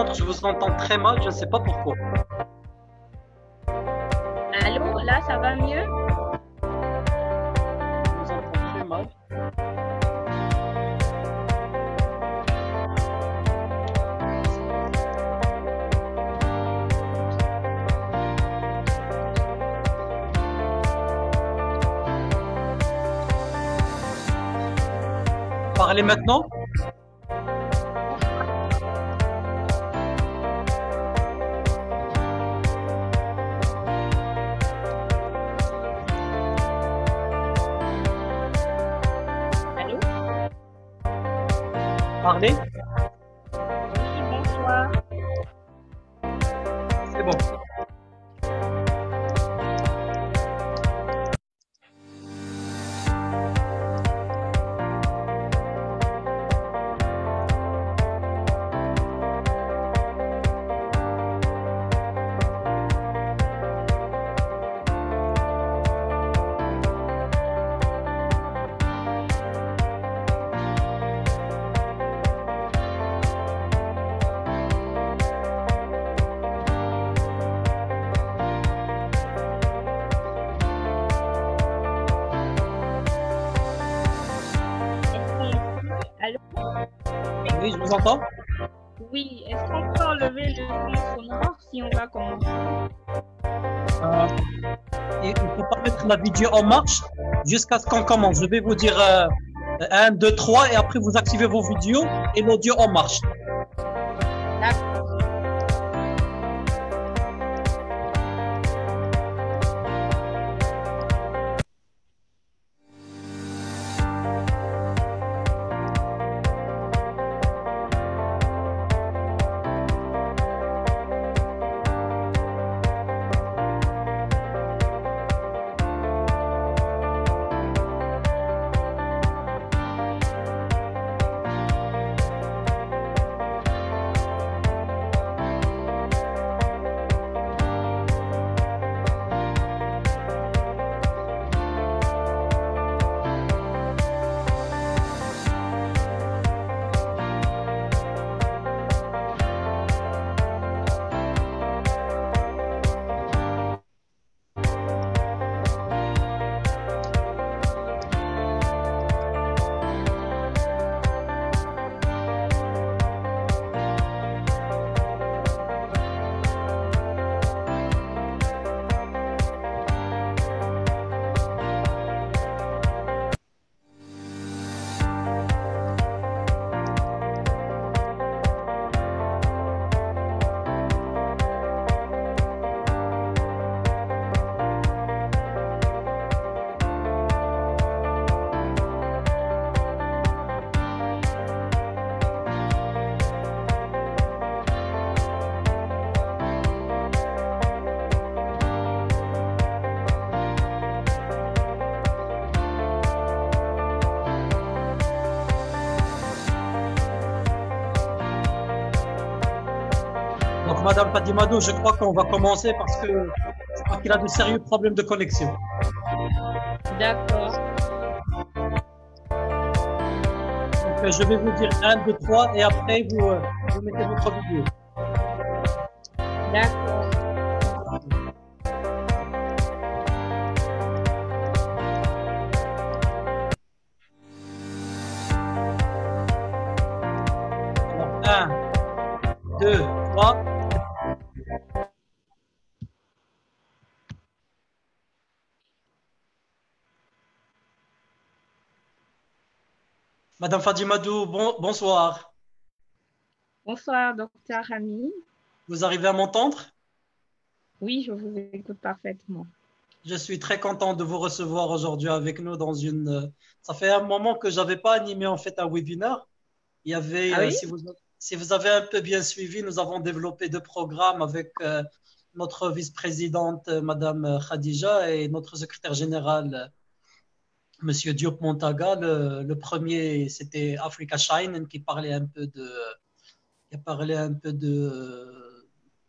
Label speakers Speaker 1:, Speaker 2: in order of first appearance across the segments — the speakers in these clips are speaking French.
Speaker 1: contre, je vous entends très mal, je ne sais pas pourquoi.
Speaker 2: Allô, là, ça va mieux?
Speaker 1: Je vous entends très mal. Parlez maintenant.
Speaker 2: Allô?
Speaker 1: Parlez.
Speaker 2: Oui, bonsoir.
Speaker 1: C'est bon.
Speaker 2: Allô?
Speaker 1: Oui, je vous entends.
Speaker 2: Oui, est-ce qu'on peut enlever le son sonore si on va commencer?
Speaker 1: Il ne faut pas mettre la vidéo en marche jusqu'à ce qu'on commence. Je vais vous dire 1, 2, 3 et après vous activez vos vidéos et l'audio en marche.
Speaker 2: D'accord.
Speaker 1: Donc, Madame Fadimado, je crois qu'on va commencer parce que je crois qu'il a de sérieux problèmes de connexion.
Speaker 2: D'accord.
Speaker 1: Donc, je vais vous dire 1, 2, 3 et après vous mettez votre vidéo.
Speaker 2: D'accord.
Speaker 1: Alors, 1, 2, 3. Madame Fadimadou, bonsoir.
Speaker 2: Bonsoir, docteur Rami.
Speaker 1: Vous arrivez à m'entendre?
Speaker 2: Oui, je vous écoute parfaitement.
Speaker 1: Je suis très content de vous recevoir aujourd'hui avec nous dans une. Ça fait un moment que j'avais pas animé en fait un webinaire. Il y avait,
Speaker 2: Ah oui?
Speaker 1: si vous avez un peu bien suivi, nous avons développé deux programmes avec notre vice-présidente, Madame Khadija, et notre secrétaire général, Monsieur Diop Montaga. Le premier, c'était Africa Shine, qui parlait un peu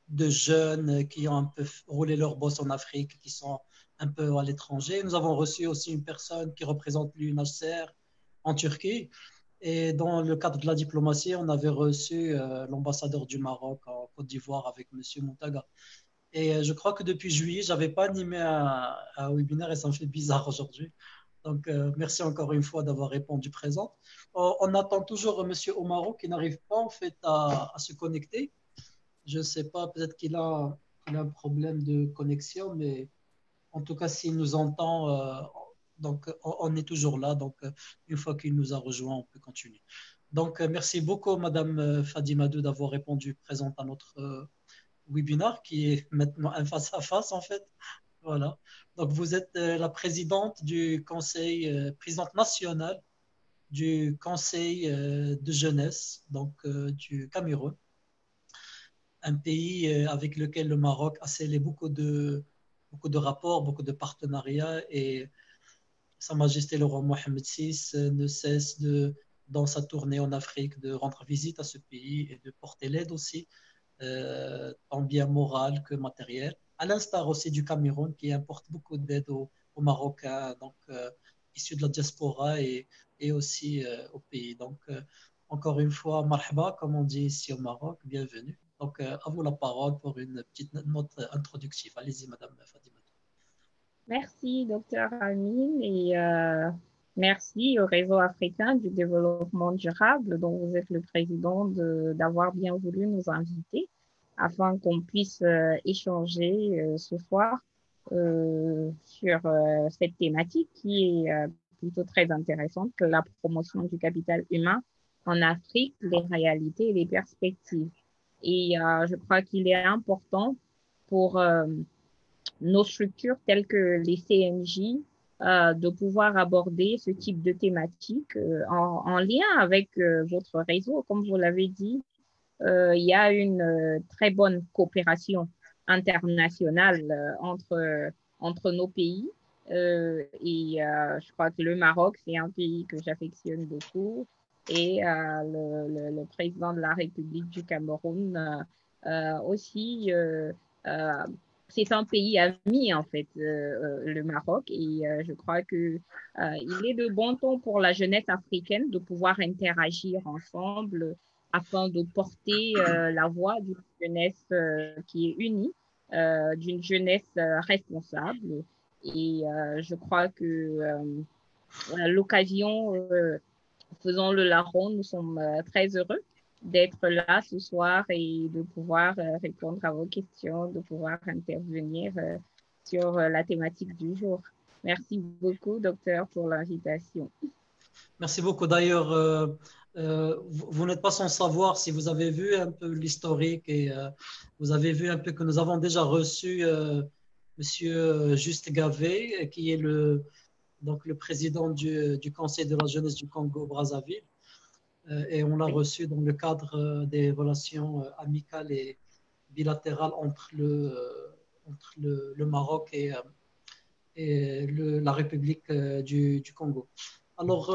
Speaker 1: de jeunes qui ont un peu roulé leur boss en Afrique, qui sont un peu à l'étranger. Nous avons reçu aussi une personne qui représente l'UNHCR en Turquie. Et dans le cadre de la diplomatie, on avait reçu l'ambassadeur du Maroc en Côte d'Ivoire avec M. Moutaga. Et je crois que depuis juillet, je n'avais pas animé un webinaire et ça me fait bizarre aujourd'hui. Donc, merci encore une fois d'avoir répondu présent. On attend toujours M. Omaro qui n'arrive pas en fait à se connecter. Je ne sais pas, peut-être qu'il a un problème de connexion, mais en tout cas, s'il nous entend, donc on est toujours là. Donc, une fois qu'il nous a rejoints, on peut continuer. Donc, merci beaucoup, Madame Fadimadou, d'avoir répondu présente à notre webinaire qui est maintenant un face-à-face, en fait. Voilà. Donc, vous êtes la présidente du conseil, présidente nationale du conseil de jeunesse donc, du Cameroun, un pays avec lequel le Maroc a scellé beaucoup de rapports, beaucoup de partenariats et Sa Majesté le roi Mohamed VI ne cesse dans sa tournée en Afrique de rendre visite à ce pays et de porter l'aide aussi, tant bien morale que matérielle, à l'instar aussi du Cameroun qui importe beaucoup d'aide aux Marocains donc, issus de la diaspora et aussi au pays. Donc, encore une fois, marhaba, comme on dit ici au Maroc, bienvenue. Donc, à vous la parole pour une petite note introductive. Allez-y, Madame Fadima.
Speaker 2: Merci, docteur Amine, et merci au Réseau africain du développement durable, dont vous êtes le président, d'avoir bien voulu nous inviter afin qu'on puisse échanger ce soir sur cette thématique qui est plutôt très intéressante, la promotion du capital humain en Afrique, les réalités et les perspectives. Et je crois qu'il est important pour nos structures telles que les CNJ de pouvoir aborder ce type de thématique en lien avec votre réseau. Comme vous l'avez dit, il y a une très bonne coopération internationale entre nos pays. Je crois que le Maroc, c'est un pays que j'affectionne beaucoup. Et le président de la République du Cameroun aussi c'est un pays ami, en fait, le Maroc. Et je crois que il est de bon ton pour la jeunesse africaine de pouvoir interagir ensemble afin de porter la voix d'une jeunesse qui est unie, d'une jeunesse responsable. Et je crois que l'occasion, faisant le larron, nous sommes très heureux d'être là ce soir et de pouvoir répondre à vos questions, de pouvoir intervenir sur la thématique du jour. Merci beaucoup, docteur, pour l'invitation.
Speaker 1: Merci beaucoup. D'ailleurs, vous n'êtes pas sans savoir si vous avez vu un peu l'historique et vous avez vu un peu que nous avons déjà reçu Monsieur Juste Gavé, qui est donc le président du Conseil de la jeunesse du Congo-Brazzaville. Et on l'a reçu dans le cadre des relations amicales et bilatérales entre le Maroc et la République du Congo. Alors,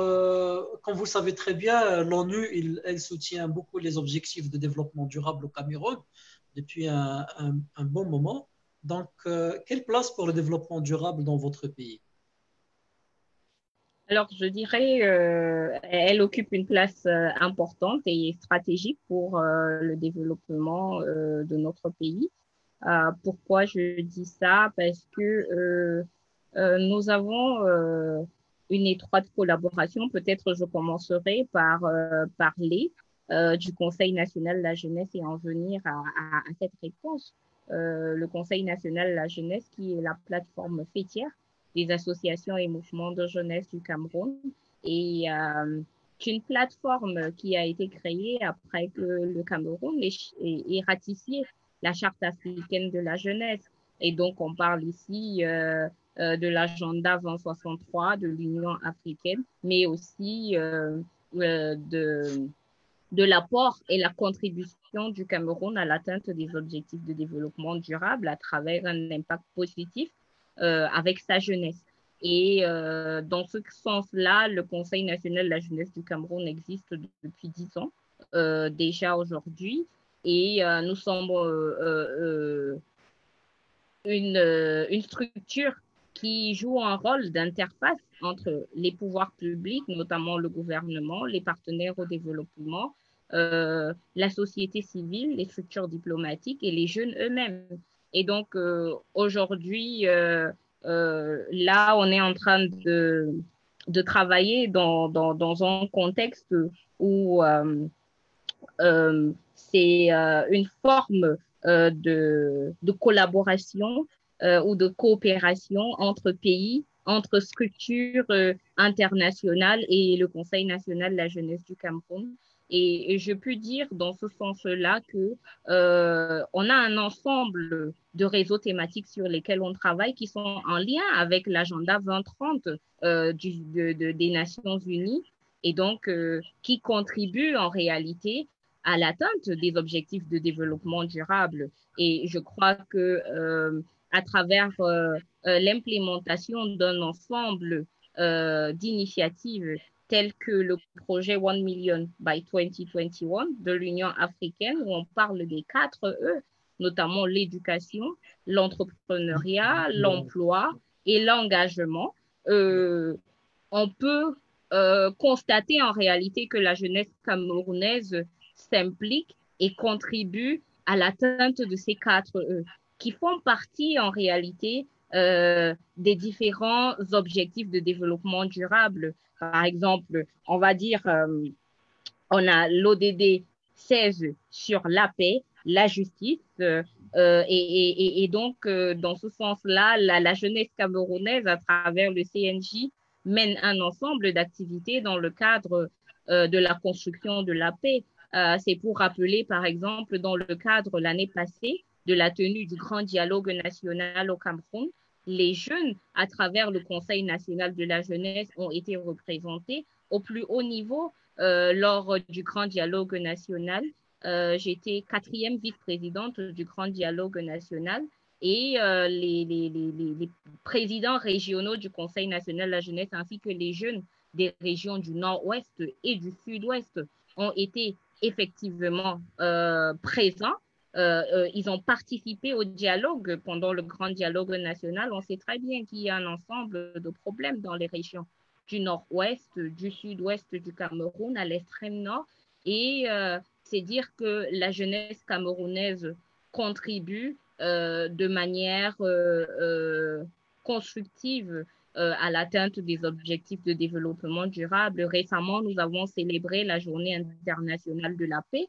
Speaker 1: comme vous le savez très bien, l'ONU, elle soutient beaucoup les objectifs de développement durable au Cameroun depuis un bon moment. Donc, quelle place pour le développement durable dans votre pays?
Speaker 2: Alors, je dirais, elle occupe une place importante et stratégique pour le développement de notre pays. Pourquoi je dis ça? Parce que nous avons une étroite collaboration. Peut-être je commencerai par parler du Conseil national de la jeunesse et en venir à cette réponse. Le Conseil national de la jeunesse qui est la plateforme fêtière des associations et mouvements de jeunesse du Cameroun et une plateforme qui a été créée après que le Cameroun ait ratifié la Charte africaine de la jeunesse. Et donc, on parle ici de l'agenda 2063 de l'Union africaine, mais aussi de l'apport et la contribution du Cameroun à l'atteinte des objectifs de développement durable à travers un impact positif avec sa jeunesse. Et dans ce sens-là, le Conseil national de la jeunesse du Cameroun existe depuis 10 ans déjà aujourd'hui. Et nous sommes une structure qui joue un rôle d'interface entre les pouvoirs publics, notamment le gouvernement, les partenaires au développement, la société civile, les structures diplomatiques et les jeunes eux-mêmes. Et donc, aujourd'hui, là, on est en train de travailler dans un contexte où c'est une forme de collaboration ou de coopération entre pays, entre structures internationales et le Conseil national de la jeunesse du Cameroun. Et je peux dire dans ce sens-là que on a un ensemble de réseaux thématiques sur lesquels on travaille qui sont en lien avec l'agenda 2030 des Nations Unies et donc qui contribuent en réalité à l'atteinte des objectifs de développement durable. Et je crois que à travers l'implémentation d'un ensemble d'initiatives telles que le projet One Million by 2021 de l'Union africaine, où on parle des 4 E, notamment l'éducation, l'entrepreneuriat, l'emploi et l'engagement, on peut constater en réalité que la jeunesse camerounaise s'implique et contribue à l'atteinte de ces 4 E, qui font partie en réalité des différents objectifs de développement durable. Par exemple, on va dire, on a l'ODD 16 sur la paix, la justice, et donc, dans ce sens-là, la jeunesse camerounaise, à travers le CNJ, mène un ensemble d'activités dans le cadre de la construction de la paix. C'est pour rappeler, par exemple, dans le cadre l'année passée de la tenue du grand dialogue national au Cameroun, les jeunes, à travers le Conseil national de la jeunesse, ont été représentés au plus haut niveau lors du grand dialogue national. J'étais 4e vice-présidente du grand dialogue national et les présidents régionaux du Conseil national de la jeunesse ainsi que les jeunes des régions du nord-ouest et du sud-ouest ont été effectivement présents. Ils ont participé au dialogue pendant le grand dialogue national. On sait très bien qu'il y a un ensemble de problèmes dans les régions du nord-ouest, du sud-ouest du Cameroun, à l'extrême nord. Et c'est dire que la jeunesse camerounaise contribue de manière constructive à l'atteinte des objectifs de développement durable. Récemment, nous avons célébré la Journée internationale de la paix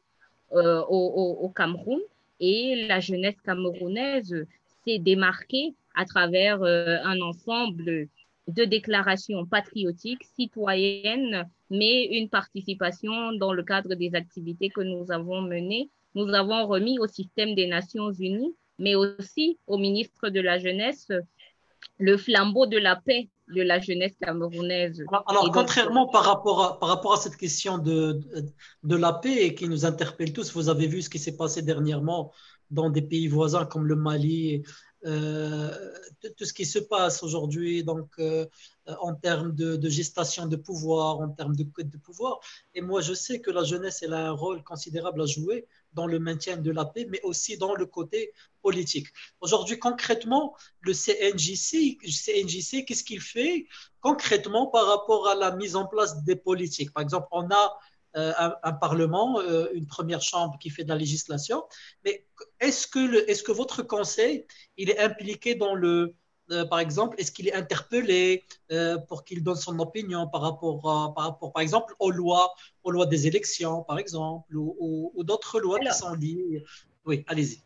Speaker 2: au Cameroun et la jeunesse camerounaise s'est démarquée à travers un ensemble de déclarations patriotiques, citoyennes, mais une participation dans le cadre des activités que nous avons menées. Nous avons remis au système des Nations Unies, mais aussi au ministre de la Jeunesse, le flambeau de la paix de la jeunesse camerounaise.
Speaker 1: Alors, contrairement par rapport à cette question de la paix qui nous interpelle tous, vous avez vu ce qui s'est passé dernièrement dans des pays voisins comme le Mali, euh, tout ce qui se passe aujourd'hui donc, en termes de gestation de pouvoir, en termes de code de pouvoir. Et moi, je sais que la jeunesse elle a un rôle considérable à jouer dans le maintien de la paix, mais aussi dans le côté politique. Aujourd'hui, concrètement, le CNJC qu'est-ce qu'il fait concrètement par rapport à la mise en place des politiques? Par exemple, on a un parlement, une première chambre qui fait de la législation, mais est-ce que votre conseil, il est impliqué dans par exemple, est-ce qu'il est interpellé pour qu'il donne son opinion par exemple, aux lois des élections, par exemple, ou d'autres lois qui
Speaker 2: Alors,
Speaker 1: sont liées? Oui, allez-y.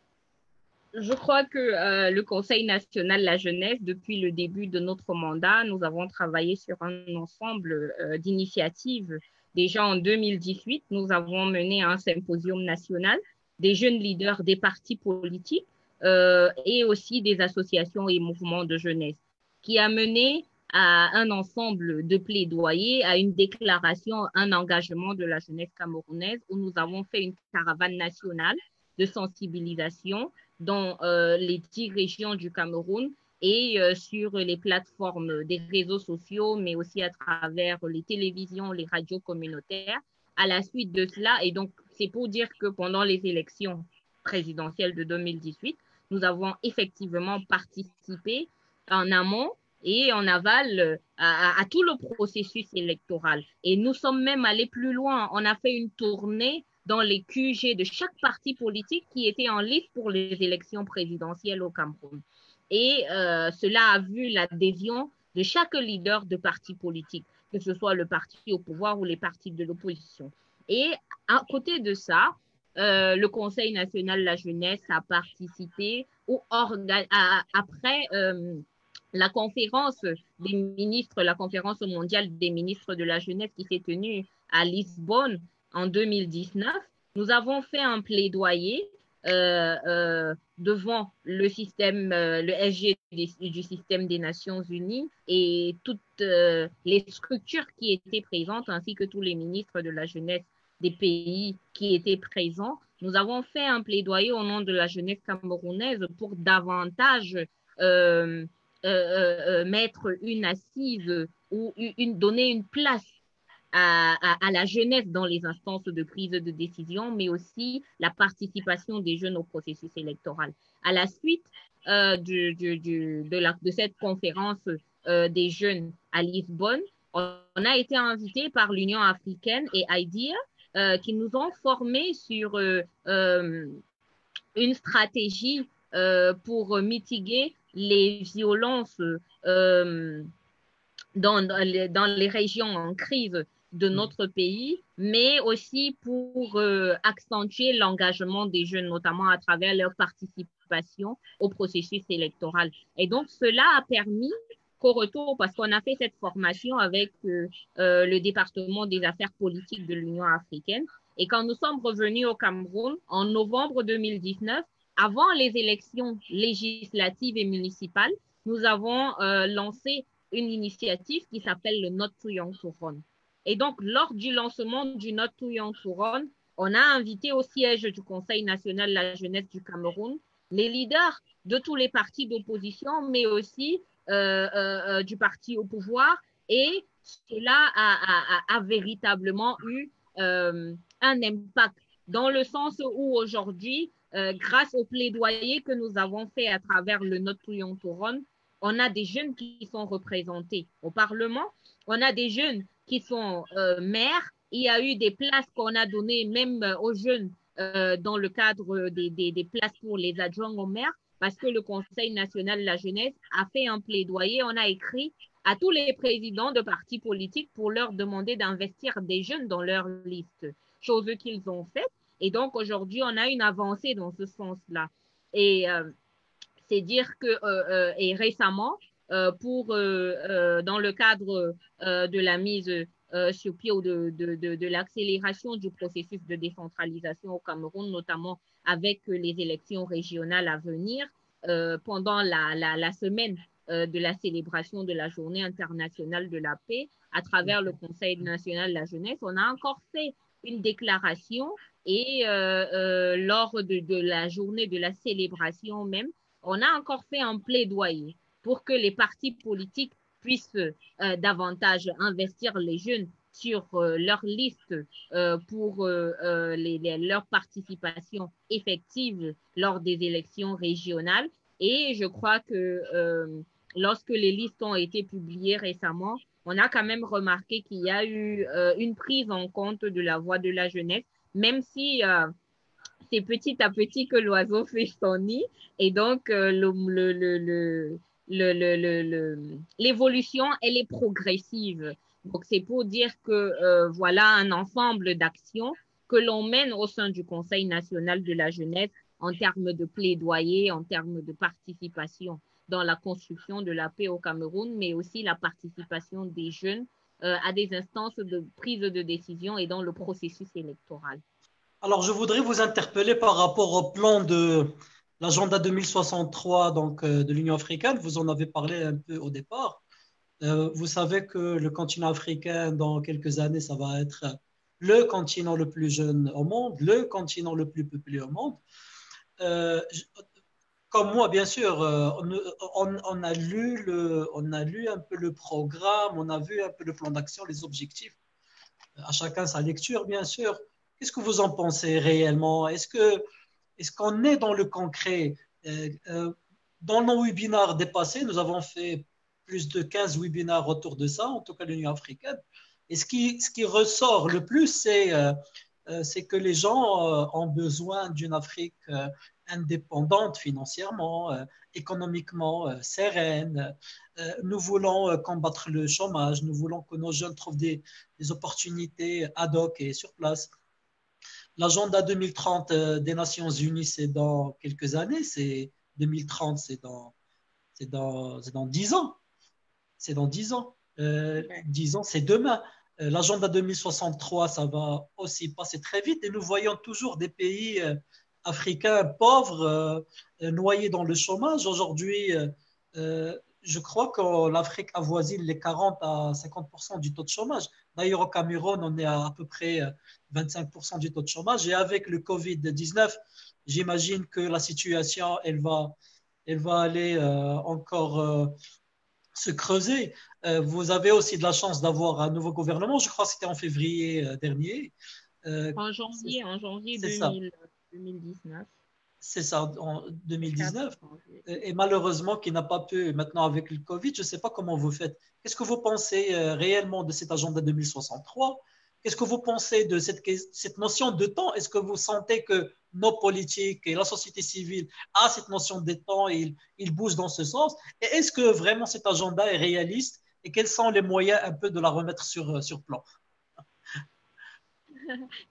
Speaker 2: je crois que le Conseil national de la jeunesse, depuis le début de notre mandat, nous avons travaillé sur un ensemble d'initiatives. Déjà en 2018, nous avons mené un symposium national des jeunes leaders des partis politiques et aussi des associations et mouvements de jeunesse, qui a mené à un ensemble de plaidoyers, à une déclaration, un engagement de la jeunesse camerounaise où nous avons fait une caravane nationale de sensibilisation dans les 10 régions du Cameroun et sur les plateformes des réseaux sociaux, mais aussi à travers les télévisions, les radios communautaires. À la suite de cela, et donc c'est pour dire que pendant les élections présidentielles de 2018, nous avons effectivement participé en amont et en aval à tout le processus électoral. Et nous sommes même allés plus loin. On a fait une tournée dans les QG de chaque parti politique qui était en liste pour les élections présidentielles au Cameroun. Et cela a vu l'adhésion de chaque leader de parti politique, que ce soit le parti au pouvoir ou les partis de l'opposition. Et à côté de ça, le Conseil national de la jeunesse a participé après la conférence des ministres, la conférence mondiale des ministres de la jeunesse qui s'est tenue à Lisbonne en 2019. Nous avons fait un plaidoyer devant le système, le SG du système des Nations Unies et toutes les structures qui étaient présentes, ainsi que tous les ministres de la jeunesse des pays qui étaient présents. Nous avons fait un plaidoyer au nom de la jeunesse camerounaise pour davantage mettre une assise ou donner une place à la jeunesse dans les instances de prise de décision, mais aussi la participation des jeunes au processus électoral. À la suite de cette conférence des jeunes à Lisbonne, on a été invité par l'Union africaine et IDEA qui nous ont formés sur une stratégie pour mitiguer les violences dans les régions en crise de notre pays, mais aussi pour accentuer l'engagement des jeunes, notamment à travers leur participation au processus électoral. Et donc, cela a permis qu'au retour, parce qu'on a fait cette formation avec le département des affaires politiques de l'Union africaine, et quand nous sommes revenus au Cameroun en novembre 2019, avant les élections législatives et municipales, nous avons lancé une initiative qui s'appelle le Not Too Young to Run. Et donc, lors du lancement du Not Too Young to Run, on a invité au siège du Conseil national de la jeunesse du Cameroun les leaders de tous les partis d'opposition, mais aussi du parti au pouvoir. Et cela a véritablement eu un impact dans le sens où aujourd'hui, grâce au plaidoyer que nous avons fait à travers le Not Too Young to Run, on a des jeunes qui sont représentés au Parlement, on a des jeunes qui sont maires, il y a eu des places qu'on a données même aux jeunes dans le cadre des places pour les adjoints aux maires, parce que le Conseil national de la jeunesse a fait un plaidoyer, on a écrit à tous les présidents de partis politiques pour leur demander d'investir des jeunes dans leur liste, chose qu'ils ont faite. Et donc aujourd'hui, on a une avancée dans ce sens-là. Et c'est dire que et récemment, dans le cadre de la mise sur pied ou de l'accélération du processus de décentralisation au Cameroun, notamment avec les élections régionales à venir, pendant la semaine de la célébration de la Journée internationale de la paix, à travers le Conseil national de la jeunesse, on a encore fait une déclaration et lors de la journée de la célébration même, on a encore fait un plaidoyer pour que les partis politiques puissent davantage investir les jeunes sur leur liste pour leur participation effective lors des élections régionales. Et je crois que lorsque les listes ont été publiées récemment, on a quand même remarqué qu'il y a eu une prise en compte de la voix de la jeunesse, même si c'est petit à petit que l'oiseau fait son nid. Et donc, l'évolution, elle est progressive. Donc, c'est pour dire que voilà un ensemble d'actions que l'on mène au sein du Conseil national de la jeunesse en termes de plaidoyer, en termes de participation dans la construction de la paix au Cameroun, mais aussi la participation des jeunes à des instances de prise de décision et dans le processus électoral.
Speaker 1: Alors, je voudrais vous interpeller par rapport au plan de l'agenda 2063 donc, de l'Union africaine. Vous en avez parlé un peu au départ. Vous savez que le continent africain, dans quelques années, ça va être le continent le plus jeune au monde, le continent le plus peuplé au monde. Comme moi, bien sûr, on a lu un peu le programme, on a vu un peu le plan d'action, les objectifs. À chacun sa lecture, bien sûr. Qu'est-ce que vous en pensez réellement? Est-ce qu'on est dans le concret? Dans nos webinaires dépassés, nous avons fait plus de 15 webinaires autour de ça, en tout cas l'Union africaine. Et ce qui ressort le plus, c'est que les gens ont besoin d'une Afrique indépendante financièrement, économiquement, sereine. Nous voulons combattre le chômage, nous voulons que nos jeunes trouvent des opportunités ad hoc et sur place. L'agenda 2030 des Nations Unies, c'est dans quelques années, c'est 2030, c'est dans 10 ans. C'est dans 10 ans. 10 ans, c'est demain. L'agenda 2063, ça va aussi passer très vite et nous voyons toujours des pays africains pauvres noyés dans le chômage. Aujourd'hui, je crois que l'Afrique avoisine les 40 à 50% du taux de chômage. D'ailleurs, au Cameroun, on est à peu près 25% du taux de chômage. Et avec le Covid-19, j'imagine que la situation, elle va aller encore se creuser. Vous avez aussi de la chance d'avoir un nouveau gouvernement. Je crois que c'était en février dernier.
Speaker 2: En janvier
Speaker 1: C'est ça.
Speaker 2: 2019.
Speaker 1: C'est ça, en 2019. Et malheureusement, qui n'a pas pu, maintenant avec le Covid, je ne sais pas comment vous faites. Qu'est-ce que vous pensez réellement de cet agenda 2063? Qu'est-ce que vous pensez de cette notion de temps? Est-ce que vous sentez que nos politiques et la société civile a cette notion de temps et ils bougent dans ce sens? Et est-ce que vraiment cet agenda est réaliste et quels sont les moyens un peu de la remettre sur plan?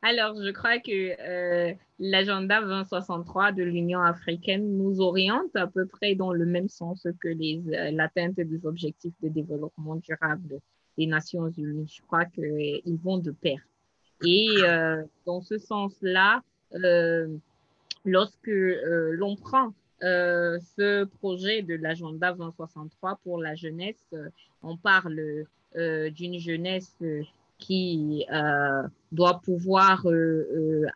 Speaker 2: Alors, je crois que l'agenda 2063 de l'Union africaine nous oriente à peu près dans le même sens que l'atteinte des objectifs de développement durable des Nations Unies. Je crois qu'ils vont de pair. Et dans ce sens-là, euh, lorsque l'on prend ce projet de l'agenda 2063 pour la jeunesse, on parle d'une jeunesse qui doit pouvoir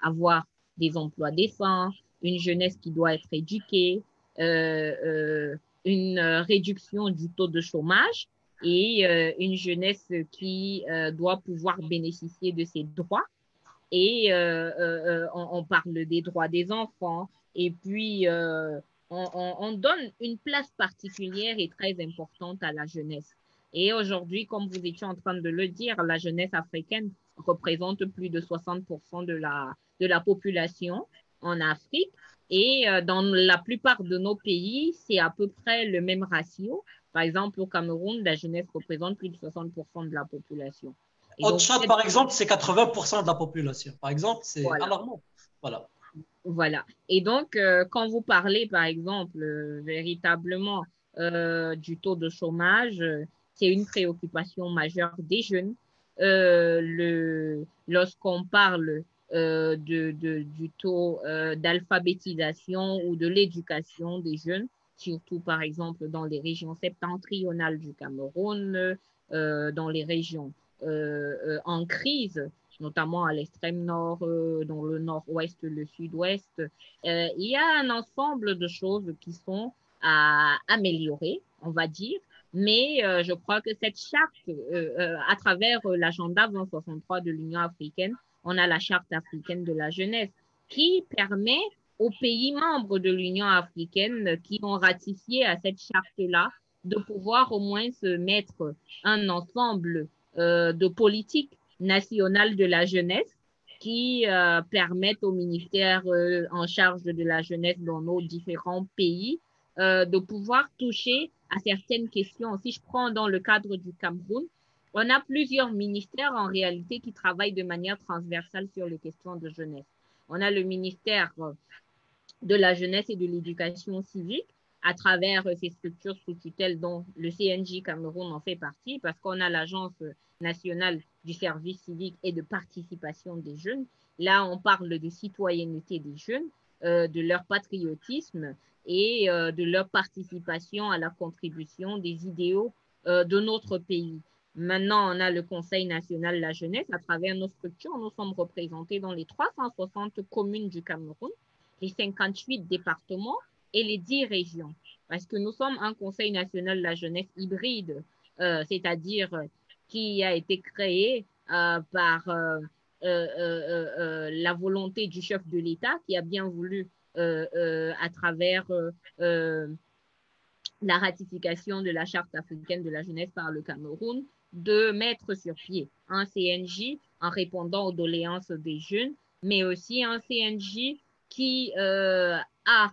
Speaker 2: avoir des emplois décents, une jeunesse qui doit être éduquée, une réduction du taux de chômage et une jeunesse qui doit pouvoir bénéficier de ses droits et on parle des droits des enfants et puis on donne une place particulière et très importante à la jeunesse. Et aujourd'hui, comme vous étiez en train de le dire, la jeunesse africaine représente plus de 60% de la population en Afrique. Et dans la plupart de nos pays, c'est à peu près le même ratio. Par exemple, au Cameroun, la jeunesse représente plus de 60% de la population. Et
Speaker 1: Au
Speaker 2: donc,
Speaker 1: Tchad, par exemple, c'est 80% de la population. Par exemple, c'est
Speaker 2: voilà.
Speaker 1: alarmant. Voilà.
Speaker 2: Voilà. Et donc, quand vous parlez, par exemple, véritablement du taux de chômage, c'est une préoccupation majeure des jeunes. Lorsqu'on parle du taux d'alphabétisation ou de l'éducation des jeunes, surtout par exemple dans les régions septentrionales du Cameroun, dans les régions en crise, notamment à l'extrême nord, dans le nord-ouest, le sud-ouest. Il y a un ensemble de choses qui sont à améliorer, on va dire, mais je crois que cette charte, à travers l'agenda 2063 de l'Union africaine, on a la charte africaine de la jeunesse qui permet aux pays membres de l'Union africaine qui ont ratifié à cette charte-là de pouvoir au moins se mettre un ensemble de politiques nationales de la jeunesse qui permettent au ministère en charge de la jeunesse dans nos différents pays de pouvoir toucher à certaines questions. Si je prends dans le cadre du Cameroun, on a plusieurs ministères en réalité qui travaillent de manière transversale sur les questions de jeunesse. On a le ministère de la jeunesse et de l'éducation civique à travers ces structures sous tutelle dont le CNJ Cameroun en fait partie parce qu'on a l'Agence nationale du service civique et de participation des jeunes. Là, on parle de citoyenneté des jeunes, de leur patriotisme et de leur participation à la contribution des idéaux de notre pays. Maintenant, on a le Conseil national de la jeunesse. À travers nos structures, nous sommes représentés dans les 360 communes du Cameroun, les 58 départements et les 10 régions. Parce que nous sommes un Conseil national de la jeunesse hybride, c'est-à-dire qui a été créé par la volonté du chef de l'État qui a bien voulu, à travers la ratification de la Charte africaine de la jeunesse par le Cameroun, de mettre sur pied un CNJ en répondant aux doléances des jeunes, mais aussi un CNJ qui a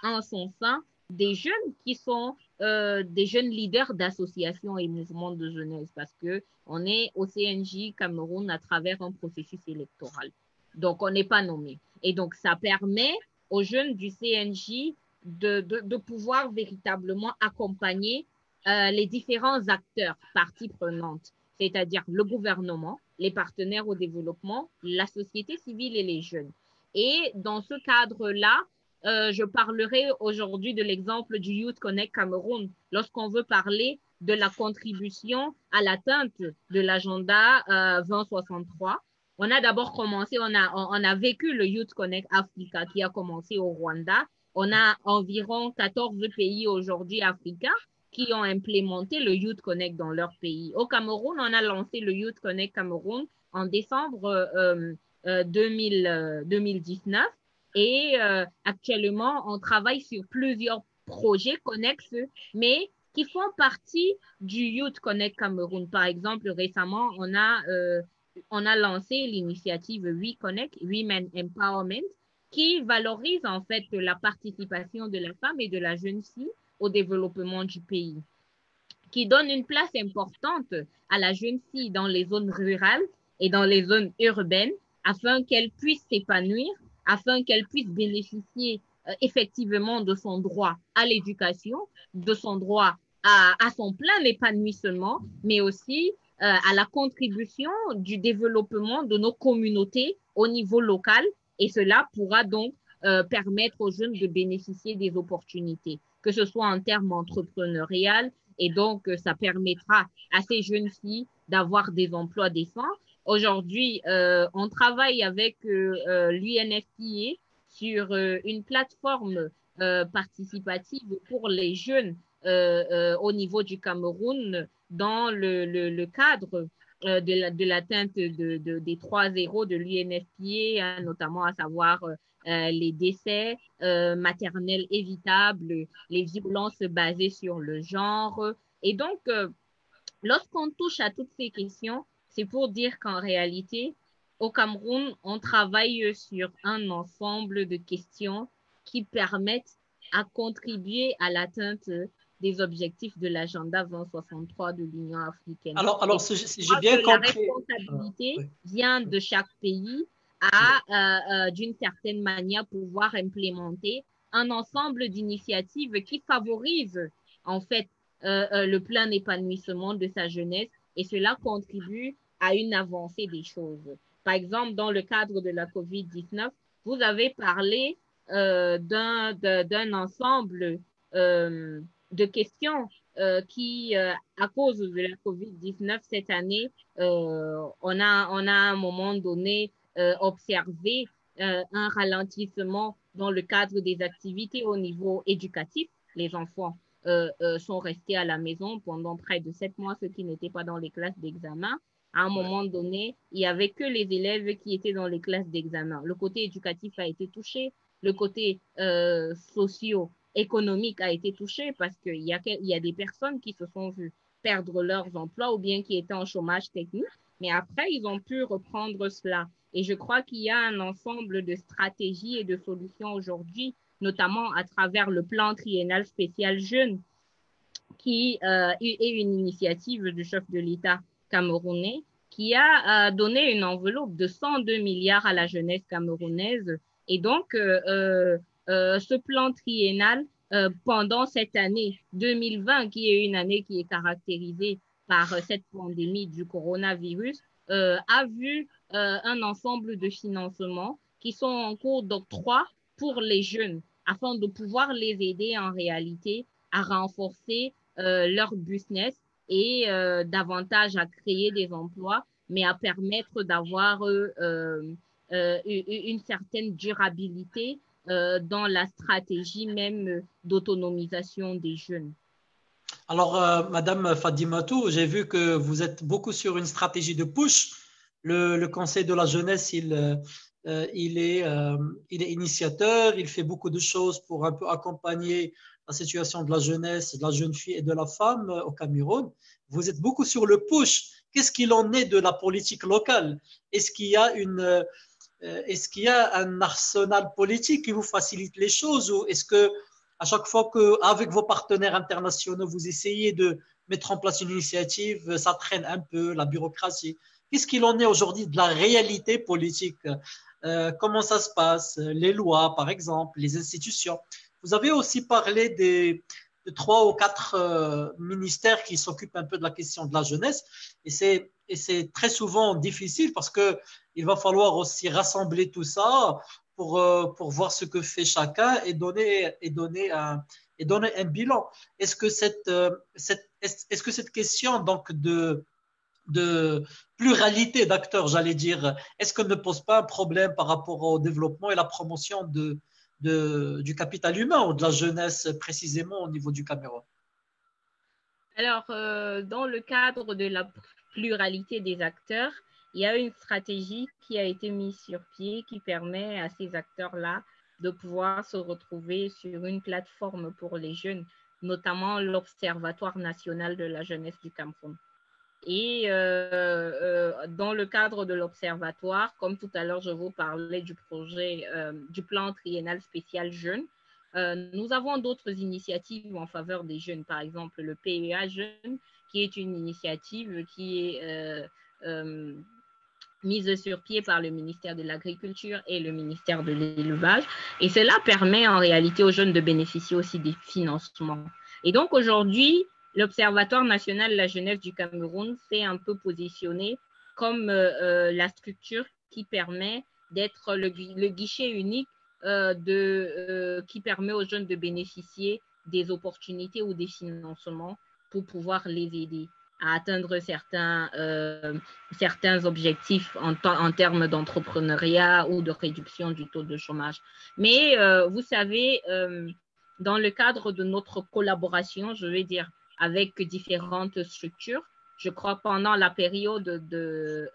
Speaker 2: en son sein des jeunes qui sont des jeunes leaders d'associations et mouvements de jeunesse, parce qu'on est au CNJ Cameroun à travers un processus électoral. Donc, on n'est pas nommé. Et donc, ça permet aux jeunes du CNJ de pouvoir véritablement accompagner les différents acteurs, parties prenantes, c'est-à-dire le gouvernement, les partenaires au développement, la société civile et les jeunes. Et dans ce cadre-là, je parlerai aujourd'hui de l'exemple du Youth Connect Cameroun, lorsqu'on veut parler de la contribution à l'atteinte de l'agenda 2063. On a d'abord commencé, on a vécu le Youth Connect Africa qui a commencé au Rwanda. On a environ 14 pays aujourd'hui africains qui ont implémenté le Youth Connect dans leur pays. Au Cameroun, on a lancé le Youth Connect Cameroun en décembre 2019 et actuellement, on travaille sur plusieurs projets connexes, mais qui font partie du Youth Connect Cameroun. Par exemple, récemment, on a lancé l'initiative We Connect, Women Empowerment, qui valorise en fait la participation de la femme et de la jeune fille au développement du pays, qui donne une place importante à la jeune fille dans les zones rurales et dans les zones urbaines afin qu'elle puisse s'épanouir, afin qu'elle puisse bénéficier effectivement de son droit à l'éducation, de son droit à son plein épanouissement, mais aussi à la contribution du développement de nos communautés au niveau local. Et cela pourra donc permettre aux jeunes de bénéficier des opportunités, que ce soit en termes entrepreneurial, et donc ça permettra à ces jeunes filles d'avoir des emplois décents. Aujourd'hui, on travaille avec l'UNFPA sur une plateforme participative pour les jeunes au niveau du Cameroun dans le cadre de l'atteinte des 3 0 de l'UNFPA, notamment à savoir les décès maternels évitables, les violences basées sur le genre. Et donc, lorsqu'on touche à toutes ces questions, c'est pour dire qu'en réalité, au Cameroun, on travaille sur un ensemble de questions qui permettent à contribuer à l'atteinte des objectifs de l'agenda 2063 de l'Union africaine.
Speaker 1: Alors si j'ai bien compris,
Speaker 2: la responsabilité vient de chaque pays d'une certaine manière, pouvoir implémenter un ensemble d'initiatives qui favorisent en fait le plein épanouissement de sa jeunesse, et cela contribue à une avancée des choses. Par exemple, dans le cadre de la COVID-19, vous avez parlé d'un ensemble de questions qui, à cause de la COVID-19 cette année, on a à un moment donné observé un ralentissement dans le cadre des activités au niveau éducatif. Les enfants sont restés à la maison pendant près de 7 mois, ceux qui n'étaient pas dans les classes d'examen. À un moment donné, il n'y avait que les élèves qui étaient dans les classes d'examen. Le côté éducatif a été touché, le côté socio-économique a été touché parce qu'il y a des personnes qui se sont vues perdre leurs emplois ou bien qui étaient en chômage technique, mais après, ils ont pu reprendre cela. Et je crois qu'il y a un ensemble de stratégies et de solutions aujourd'hui, notamment à travers le plan triennal spécial jeune, qui est une initiative du chef de l'État camerounais, qui a donné une enveloppe de 102 milliards à la jeunesse camerounaise. Et donc, ce plan triennal, pendant cette année 2020, qui est une année qui est caractérisée par cette pandémie du coronavirus, a vu un ensemble de financements qui sont en cours d'octroi pour les jeunes, afin de pouvoir les aider en réalité à renforcer leur business et davantage à créer des emplois, mais à permettre d'avoir une certaine durabilité dans la stratégie même d'autonomisation des jeunes.
Speaker 1: Alors, Madame Fadimatou, j'ai vu que vous êtes beaucoup sur une stratégie de push. Le Conseil de la jeunesse, il est initiateur, il fait beaucoup de choses pour un peu accompagner la situation de la jeunesse, de la jeune fille et de la femme au Cameroun. Vous êtes beaucoup sur le push. Qu'est-ce qu'il en est de la politique locale? Est-ce qu'il y a est-ce qu'il y a un arsenal politique qui vous facilite les choses ou est-ce que à chaque fois qu'avec vos partenaires internationaux, vous essayez de mettre en place une initiative, ça traîne un peu, la bureaucratie? Qu'est-ce qu'il en est aujourd'hui de la réalité politique? Comment ça se passe? Les lois, par exemple, les institutions. Vous avez aussi parlé de 3 ou 4 ministères qui s'occupent un peu de la question de la jeunesse. Et c'est très souvent difficile parce qu'il va falloir aussi rassembler tout ça pour voir ce que fait chacun et donner un bilan. Est-ce que est-ce que cette question donc de pluralité d'acteurs, j'allais dire, est-ce qu'elle ne pose pas un problème par rapport au développement et la promotion du capital humain ou de la jeunesse précisément au niveau du Cameroun?
Speaker 2: Alors, dans le cadre de la pluralité des acteurs, il y a une stratégie qui a été mise sur pied qui permet à ces acteurs-là de pouvoir se retrouver sur une plateforme pour les jeunes, notamment l'Observatoire national de la jeunesse du Cameroun. Et dans le cadre de l'Observatoire, comme tout à l'heure, je vous parlais du projet, du plan triennal spécial jeunes, nous avons d'autres initiatives en faveur des jeunes, par exemple le PEA Jeunes, qui est une initiative qui est mise sur pied par le ministère de l'Agriculture et le ministère de l'Élevage. Et cela permet en réalité aux jeunes de bénéficier aussi des financements. Et donc aujourd'hui, l'Observatoire national de la jeunesse du Cameroun s'est un peu positionné comme la structure qui permet d'être le guichet unique qui permet aux jeunes de bénéficier des opportunités ou des financements pour pouvoir les aider à atteindre certains objectifs en termes d'entrepreneuriat ou de réduction du taux de chômage. Mais vous savez, dans le cadre de notre collaboration, je vais dire, avec différentes structures, je crois pendant la période de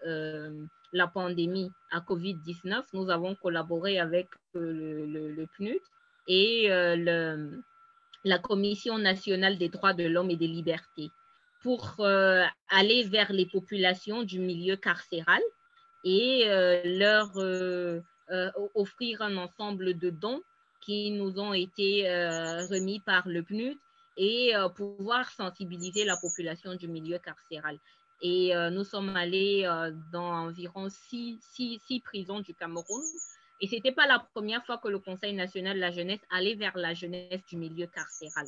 Speaker 2: la pandémie à COVID-19, nous avons collaboré avec le PNUD et la Commission nationale des droits de l'homme et des libertés pour aller vers les populations du milieu carcéral et leur offrir un ensemble de dons qui nous ont été remis par le PNUD et pouvoir sensibiliser la population du milieu carcéral. Et nous sommes allés dans environ 6 prisons du Cameroun. Et ce n'était pas la première fois que le Conseil national de la jeunesse allait vers la jeunesse du milieu carcéral.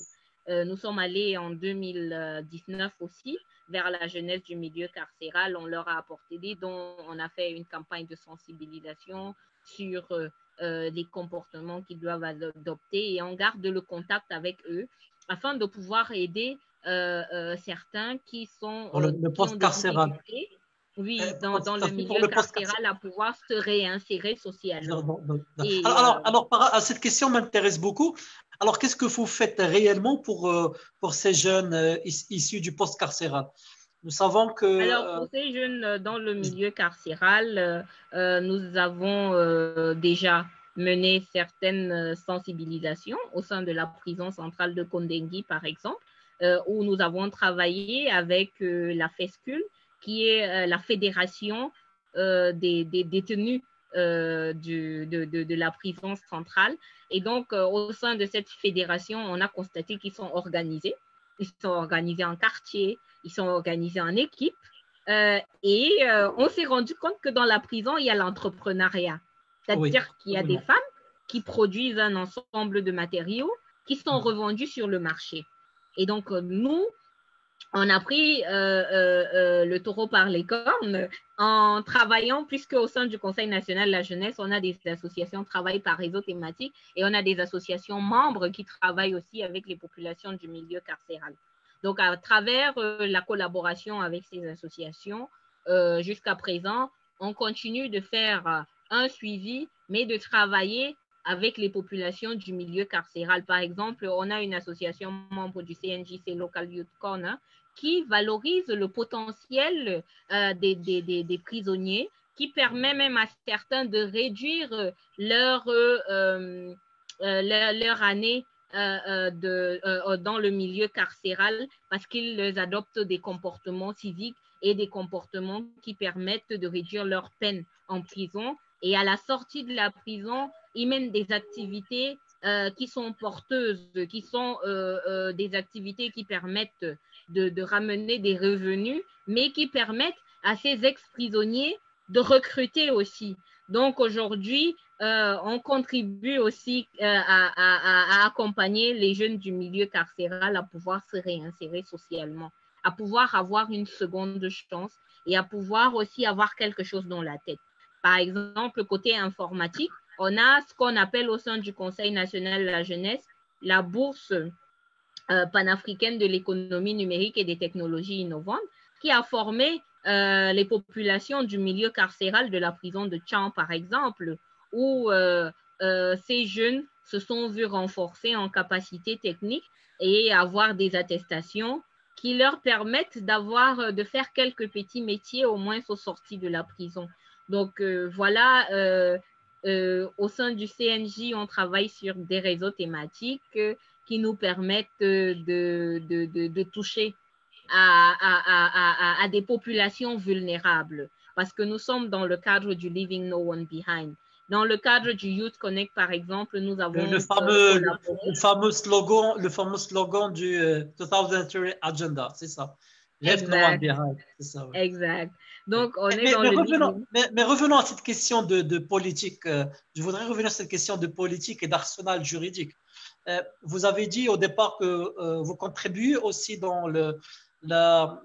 Speaker 2: Nous sommes allés en 2019 aussi vers la jeunesse du milieu carcéral. On leur a apporté des dons. On a fait une campagne de sensibilisation sur les comportements qu'ils doivent adopter et on garde le contact avec eux afin de pouvoir aider certains qui sont
Speaker 1: Le poste carcéral.
Speaker 2: Oui, dans le milieu carcéral à pouvoir se réinsérer socialement.
Speaker 1: Alors, cette question m'intéresse beaucoup. Alors, qu'est-ce que vous faites réellement pour ces jeunes issus du poste carcéral? Nous savons que…
Speaker 2: Alors, pour ces jeunes dans le milieu carcéral, nous avons déjà mené certaines sensibilisations au sein de la prison centrale de Kondengui, par exemple, où nous avons travaillé avec la FESCUL, qui est la fédération des détenus de la prison centrale. Et donc, au sein de cette fédération, on a constaté qu'ils sont organisés. Ils sont organisés en quartier, ils sont organisés en équipe. Et on s'est rendu compte que dans la prison, il y a l'entrepreneuriat. C'est-à-dire qu'il y a des femmes qui produisent un ensemble de matériaux qui sont revendus sur le marché. Et donc, nous, on a pris le taureau par les cornes en travaillant, puisque au sein du Conseil national de la jeunesse, on a des associations qui travaillent par réseau thématique et on a des associations membres qui travaillent aussi avec les populations du milieu carcéral. Donc, à travers la collaboration avec ces associations, jusqu'à présent, on continue de faire un suivi, mais de travailler avec les populations du milieu carcéral. Par exemple, on a une association membre du CNJC Local Youth Corner qui valorise le potentiel des prisonniers, qui permet même à certains de réduire leur année dans le milieu carcéral parce qu'ils adoptent des comportements civiques et des comportements qui permettent de réduire leur peine en prison. Et à la sortie de la prison, ils mènent des activités qui sont porteuses, qui sont des activités qui permettent de ramener des revenus, mais qui permettent à ces ex-prisonniers de recruter aussi. Donc aujourd'hui, on contribue aussi à accompagner les jeunes du milieu carcéral à pouvoir se réinsérer socialement, à pouvoir avoir une seconde chance et à pouvoir aussi avoir quelque chose dans la tête. Par exemple, côté informatique, on a ce qu'on appelle au sein du Conseil national de la jeunesse la bourse panafricaine de l'économie numérique et des technologies innovantes qui a formé les populations du milieu carcéral de la prison de Tchang, par exemple, où ces jeunes se sont vus renforcés en capacité technique et avoir des attestations qui leur permettent de faire quelques petits métiers au moins aux sorties de la prison. Donc voilà, au sein du CNJ, on travaille sur des réseaux thématiques qui nous permettent de toucher à des populations vulnérables parce que nous sommes dans le cadre du Leaving No One Behind. Dans le cadre du Youth Connect, par exemple, nous avons
Speaker 1: le fameux slogan du 2030 Agenda, c'est ça. Left No One Behind, c'est ça.
Speaker 2: Oui. Exact. Donc, on est dans le
Speaker 1: mais revenons à cette question de politique. Je voudrais revenir à cette question de politique et d'arsenal juridique. Vous avez dit au départ que vous contribuez aussi dans la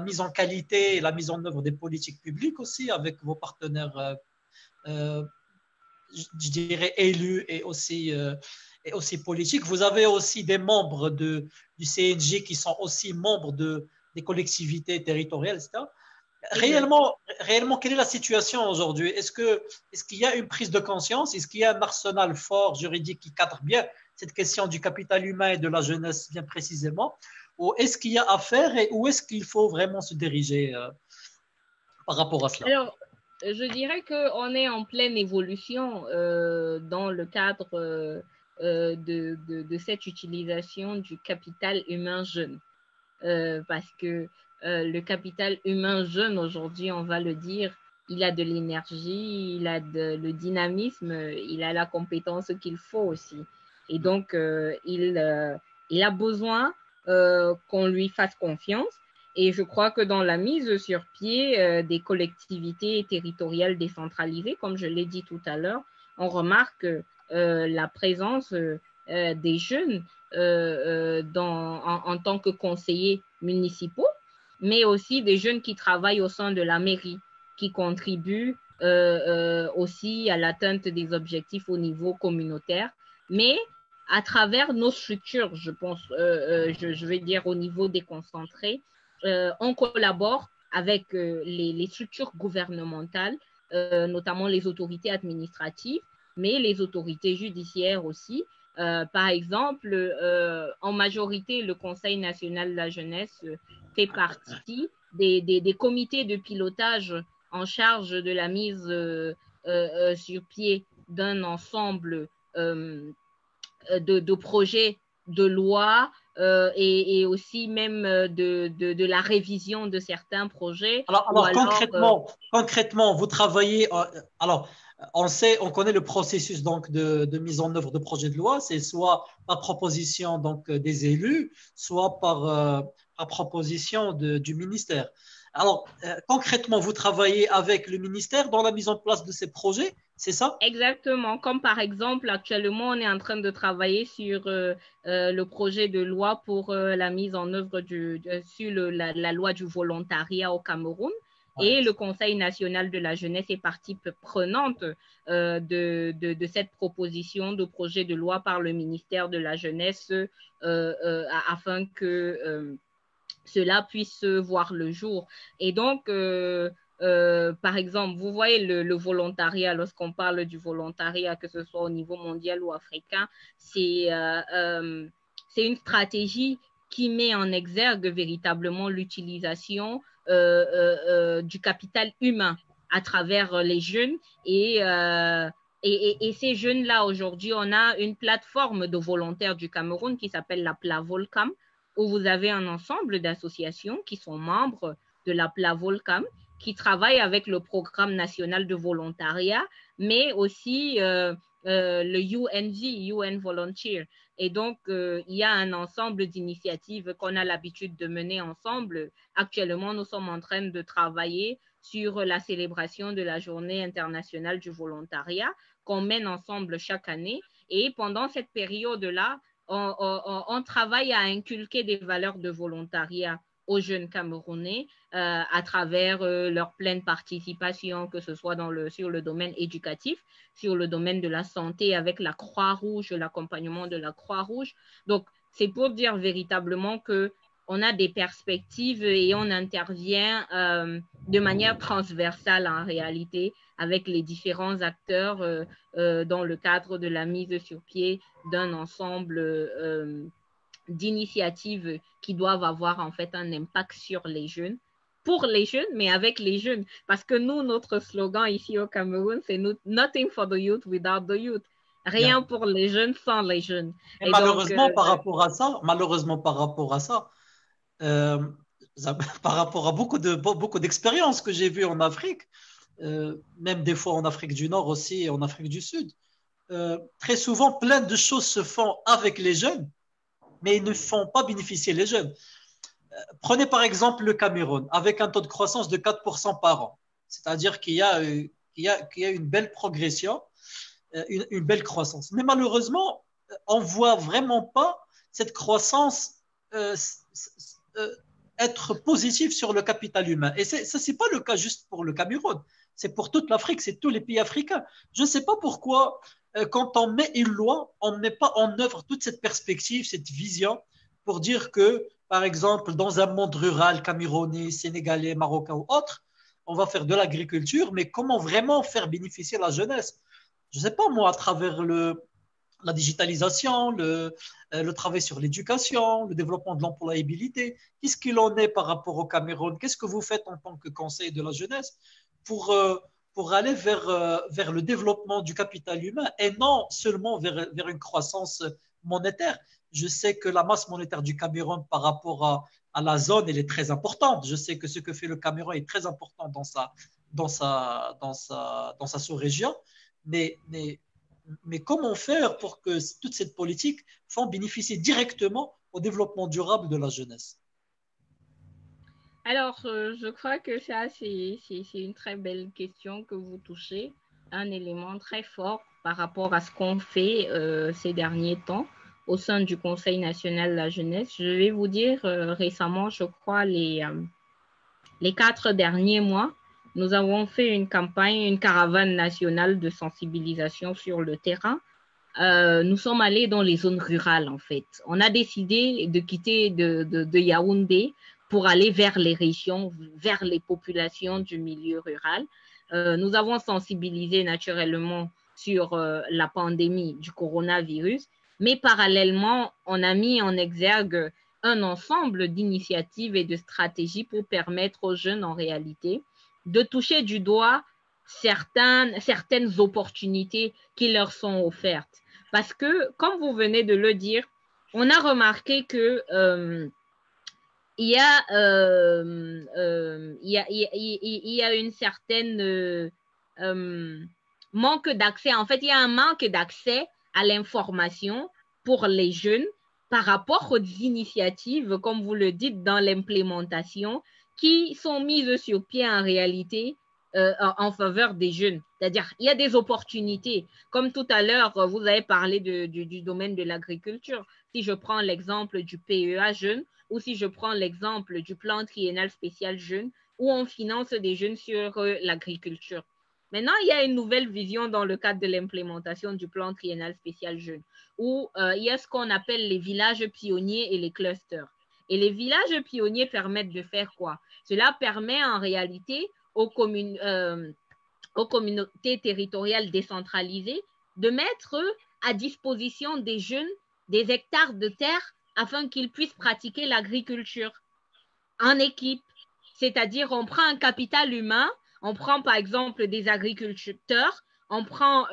Speaker 1: mise en qualité et la mise en œuvre des politiques publiques aussi avec vos partenaires, je dirais, élus et aussi politiques. Vous avez aussi des membres du CNJ qui sont aussi membres des collectivités territoriales, etc. Réellement, quelle est la situation aujourd'hui? Est-ce qu'il y a une prise de conscience? Est-ce qu'il y a un arsenal fort juridique qui cadre bien cette question du capital humain et de la jeunesse bien précisément? Ou est-ce qu'il y a à faire et où est-ce qu'il faut vraiment se diriger par rapport à cela?
Speaker 2: Alors, je dirais qu'on est en pleine évolution dans le cadre de cette utilisation du capital humain jeune. Parce que le capital humain jeune aujourd'hui, on va le dire, il a de l'énergie, il a le dynamisme, il a la compétence qu'il faut aussi. Et donc, il a besoin qu'on lui fasse confiance. Et je crois que dans la mise sur pied des collectivités territoriales décentralisées, comme je l'ai dit tout à l'heure, on remarque la présence des jeunes en tant que conseillers municipaux, mais aussi des jeunes qui travaillent au sein de la mairie, qui contribuent aussi à l'atteinte des objectifs au niveau communautaire, mais à travers nos structures, je pense, je vais dire au niveau déconcentré, on collabore avec les structures gouvernementales, notamment les autorités administratives, mais les autorités judiciaires aussi. Par exemple, en majorité, le Conseil national de la jeunesse fait partie des comités de pilotage en charge de la mise sur pied d'un ensemble de projets de loi et aussi même de la révision de certains projets.
Speaker 1: Alors concrètement, vous travaillez. Alors, on connaît le processus donc de mise en œuvre de projets de loi. C'est soit par proposition donc des élus, soit par proposition du ministère. Alors, concrètement, vous travaillez avec le ministère dans la mise en place de ces projets, c'est ça?
Speaker 2: Exactement. Comme par exemple, actuellement, on est en train de travailler sur le projet de loi pour la mise en œuvre sur la loi du volontariat au Cameroun. Ouais. Et le Conseil national de la jeunesse est partie prenante de cette proposition de projet de loi par le ministère de la jeunesse afin que cela puisse voir le jour. Et donc, par exemple, vous voyez le volontariat, lorsqu'on parle du volontariat, que ce soit au niveau mondial ou africain, c'est une stratégie qui met en exergue véritablement l'utilisation du capital humain à travers les jeunes et Et ces jeunes-là, aujourd'hui, on a une plateforme de volontaires du Cameroun qui s'appelle la Plavolcam, où vous avez un ensemble d'associations qui sont membres de la Plavolcam, qui travaillent avec le Programme national de volontariat, mais aussi le UNV, UN Volunteer. Et donc, il y a un ensemble d'initiatives qu'on a l'habitude de mener ensemble. Actuellement, nous sommes en train de travailler sur la célébration de la Journée internationale du volontariat qu'on mène ensemble chaque année. Et pendant cette période-là, on travaille à inculquer des valeurs de volontariat aux jeunes Camerounais à travers leur pleine participation, que ce soit sur le domaine éducatif, sur le domaine de la santé avec la Croix-Rouge, l'accompagnement de la Croix-Rouge. Donc, c'est pour dire véritablement qu'on a des perspectives et on intervient de manière transversale en réalité avec les différents acteurs dans le cadre de la mise sur pied d'un ensemble d'initiatives qui doivent avoir en fait un impact sur les jeunes, pour les jeunes, mais avec les jeunes. Parce que nous, notre slogan ici au Cameroun, c'est Nothing for the youth without the youth. Rien pour les jeunes sans les jeunes.
Speaker 1: Et malheureusement, par rapport à ça, par rapport à beaucoup d'expériences que j'ai vues en Afrique, même des fois en Afrique du Nord aussi et en Afrique du Sud, très souvent, plein de choses se font avec les jeunes, mais ils ne font pas bénéficier les jeunes. Prenez par exemple le Cameroun, avec un taux de croissance de 4% par an. C'est-à-dire qu'il y a une belle progression, une belle croissance. Mais malheureusement, on ne voit vraiment pas cette croissance être positive sur le capital humain. Et ça, ce n'est pas le cas juste pour le Cameroun. C'est pour toute l'Afrique, c'est tous les pays africains. Je ne sais pas pourquoi, quand on met une loi, on ne met pas en œuvre toute cette perspective, cette vision, pour dire que, par exemple, dans un monde rural, camerounais, sénégalais, marocain ou autre, on va faire de l'agriculture, mais comment vraiment faire bénéficier la jeunesse? Je ne sais pas, moi, à travers la digitalisation, le travail sur l'éducation, le développement de l'employabilité. Qu'est-ce qu'il en est par rapport au Cameroun? Qu'est-ce que vous faites en tant que conseil de la jeunesse pour aller vers le développement du capital humain et non seulement vers une croissance monétaire? Je sais que la masse monétaire du Cameroun par rapport à la zone, elle est très importante. Je sais que ce que fait le Cameroun est très important dans sa sous-région. Mais comment faire pour que toute cette politique fasse bénéficier directement au développement durable de la jeunesse?
Speaker 2: Alors, je crois que ça, c'est une très belle question que vous touchez, un élément très fort par rapport à ce qu'on fait ces derniers temps au sein du Conseil national de la jeunesse. Je vais vous dire, récemment, je crois, les 4 derniers mois, nous avons fait une campagne, une caravane nationale de sensibilisation sur le terrain. Nous sommes allés dans les zones rurales, en fait. On a décidé de quitter de Yaoundé pour aller vers les régions, vers les populations du milieu rural. Nous avons sensibilisé naturellement sur la pandémie du coronavirus, mais parallèlement, on a mis en exergue un ensemble d'initiatives et de stratégies pour permettre aux jeunes, en réalité, de toucher du doigt certaines opportunités qui leur sont offertes. Parce que, comme vous venez de le dire, on a remarqué que il y a une certaine manque d'accès. En fait, il y a un manque d'accès à l'information pour les jeunes par rapport aux initiatives, comme vous le dites, dans l'implémentation, qui sont mises sur pied en réalité en faveur des jeunes. C'est-à-dire, il y a des opportunités. Comme tout à l'heure, vous avez parlé du domaine de l'agriculture. Si je prends l'exemple du PEA jeune, ou si je prends l'exemple du plan triennal spécial jeune, où on finance des jeunes sur l'agriculture. Maintenant, il y a une nouvelle vision dans le cadre de l'implémentation du plan triennal spécial jeune, où il y a ce qu'on appelle les villages pionniers et les clusters. Et les villages pionniers permettent de faire quoi? Cela permet en réalité aux communautés territoriales décentralisées de mettre à disposition des jeunes des hectares de terre afin qu'ils puissent pratiquer l'agriculture en équipe. C'est-à-dire, on prend un capital humain, on prend par exemple des agriculteurs,
Speaker 3: on prend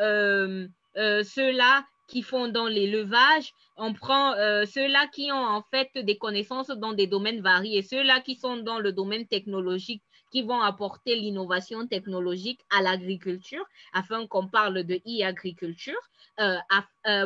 Speaker 3: ceux-là qui font dans l'élevage, on prend ceux-là qui ont en fait des connaissances dans des domaines variés, ceux-là qui sont dans le domaine technologique, qui vont apporter l'innovation technologique à l'agriculture, afin qu'on parle de e-agriculture,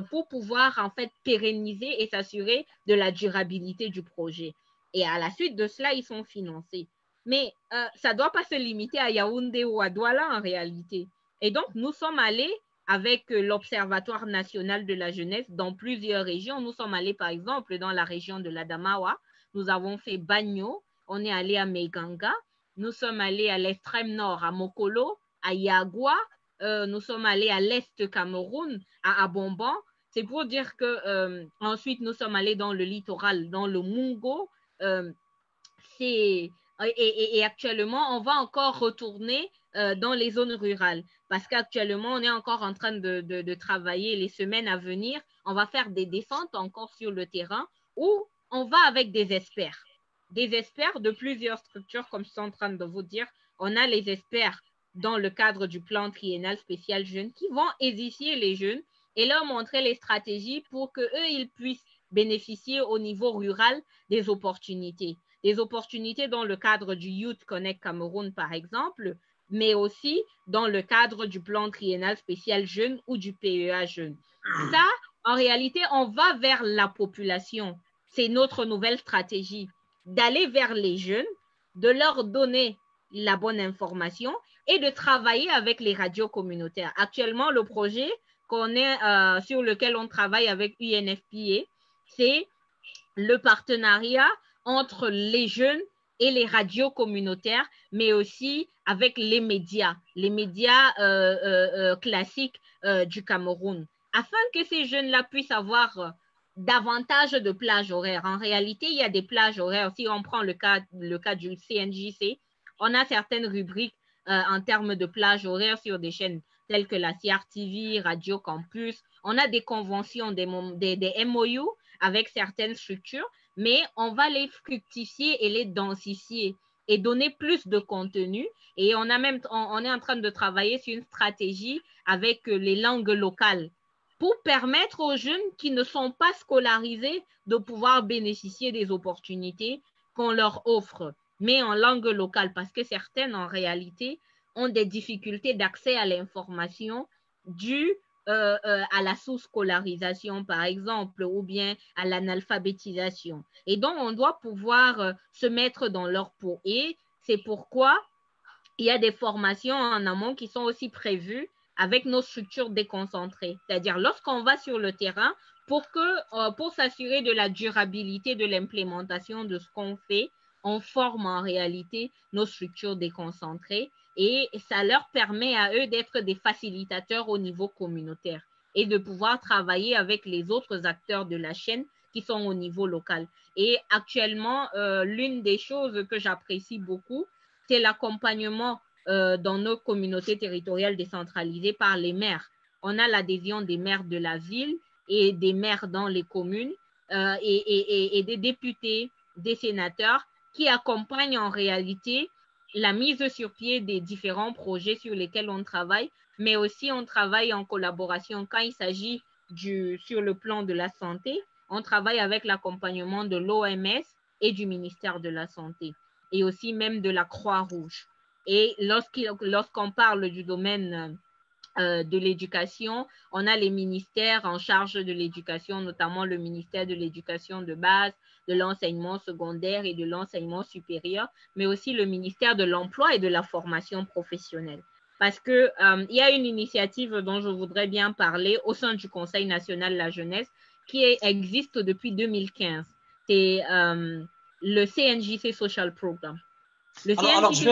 Speaker 3: pour pouvoir en fait pérenniser et s'assurer de la durabilité du projet. Et à la suite de cela, ils sont financés. Mais ça ne doit pas se limiter à Yaoundé ou à Douala en réalité. Et donc, nous sommes allés avec l'Observatoire national de la jeunesse dans plusieurs régions. Nous sommes allés, par exemple, dans la région de l'Adamawa. Nous avons fait Bagno. On est allé à Meganga. Nous sommes allés à l'extrême nord, à Mokolo, à Yagua. Nous sommes allés à l'est Cameroun, à Abomban. C'est pour dire que ensuite, nous sommes allés dans le littoral, dans le Mungo. Et actuellement, on va encore retourner dans les zones rurales parce qu'actuellement, on est encore en train de travailler les semaines à venir. On va faire des descentes encore sur le terrain où on va avec des experts de plusieurs structures, comme je suis en train de vous dire. On a les experts dans le cadre du plan triennal spécial jeunes qui vont édifier les jeunes et leur montrer les stratégies pour qu'eux, ils puissent bénéficier au niveau rural des opportunités dans le cadre du Youth Connect Cameroun, par exemple, mais aussi dans le cadre du plan triennal spécial jeunes ou du PEA jeunes. Ça, en réalité, on va vers la population. C'est notre nouvelle stratégie, d'aller vers les jeunes, de leur donner la bonne information et de travailler avec les radios communautaires. Actuellement, le projet sur lequel on travaille avec UNFPA, c'est le partenariat entre les jeunes et les radios communautaires, mais aussi avec les médias classiques du Cameroun, afin que ces jeunes-là puissent avoir davantage de plages horaires. En réalité, il y a des plages horaires. Si on prend le cas du CNJC, on a certaines rubriques en termes de plages horaires sur des chaînes telles que la CRTV, Radio Campus. On a des conventions, des MOU avec certaines structures, mais on va les fructifier et les densifier et donner plus de contenu. Et on est en train de travailler sur une stratégie avec les langues locales pour permettre aux jeunes qui ne sont pas scolarisés de pouvoir bénéficier des opportunités qu'on leur offre, mais en langue locale, parce que certaines, en réalité, ont des difficultés d'accès à l'information dues à la sous-scolarisation, par exemple, ou bien à l'analphabétisation. Et donc, on doit pouvoir se mettre dans leur peau. Et c'est pourquoi il y a des formations en amont qui sont aussi prévues avec nos structures déconcentrées. C'est-à-dire, lorsqu'on va sur le terrain, pour s'assurer de la durabilité de l'implémentation de ce qu'on fait, on forme en réalité nos structures déconcentrées et ça leur permet à eux d'être des facilitateurs au niveau communautaire et de pouvoir travailler avec les autres acteurs de la chaîne qui sont au niveau local. Et actuellement, l'une des choses que j'apprécie beaucoup, c'est l'accompagnement dans nos communautés territoriales décentralisées par les maires. On a l'adhésion des maires de la ville et des maires dans les communes et des députés, des sénateurs qui accompagnent en réalité la mise sur pied des différents projets sur lesquels on travaille, mais aussi on travaille en collaboration quand il s'agit sur le plan de la santé, on travaille avec l'accompagnement de l'OMS et du ministère de la Santé et aussi même de la Croix-Rouge. Et lorsqu'on parle du domaine de l'éducation, on a les ministères en charge de l'éducation, notamment le ministère de l'éducation de base, de l'enseignement secondaire et de l'enseignement supérieur, mais aussi le ministère de l'emploi et de la formation professionnelle. Parce qu'il y a une initiative dont je voudrais bien parler au sein du Conseil national de la jeunesse qui existe depuis 2015. C'est le CNJC Social Program.
Speaker 1: Alors, je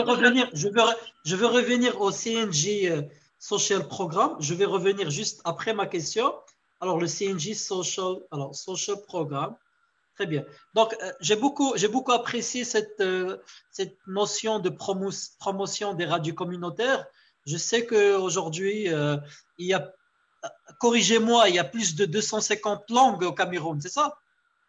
Speaker 1: veux revenir au CNJ Social Program. Je vais revenir juste après ma question. Alors, le CNJ Social Program. Très bien. Donc, j'ai beaucoup apprécié cette notion de promotion des radios communautaires. Je sais qu'aujourd'hui, il y a, corrigez-moi, il y a plus de 250 langues au Cameroun, c'est ça?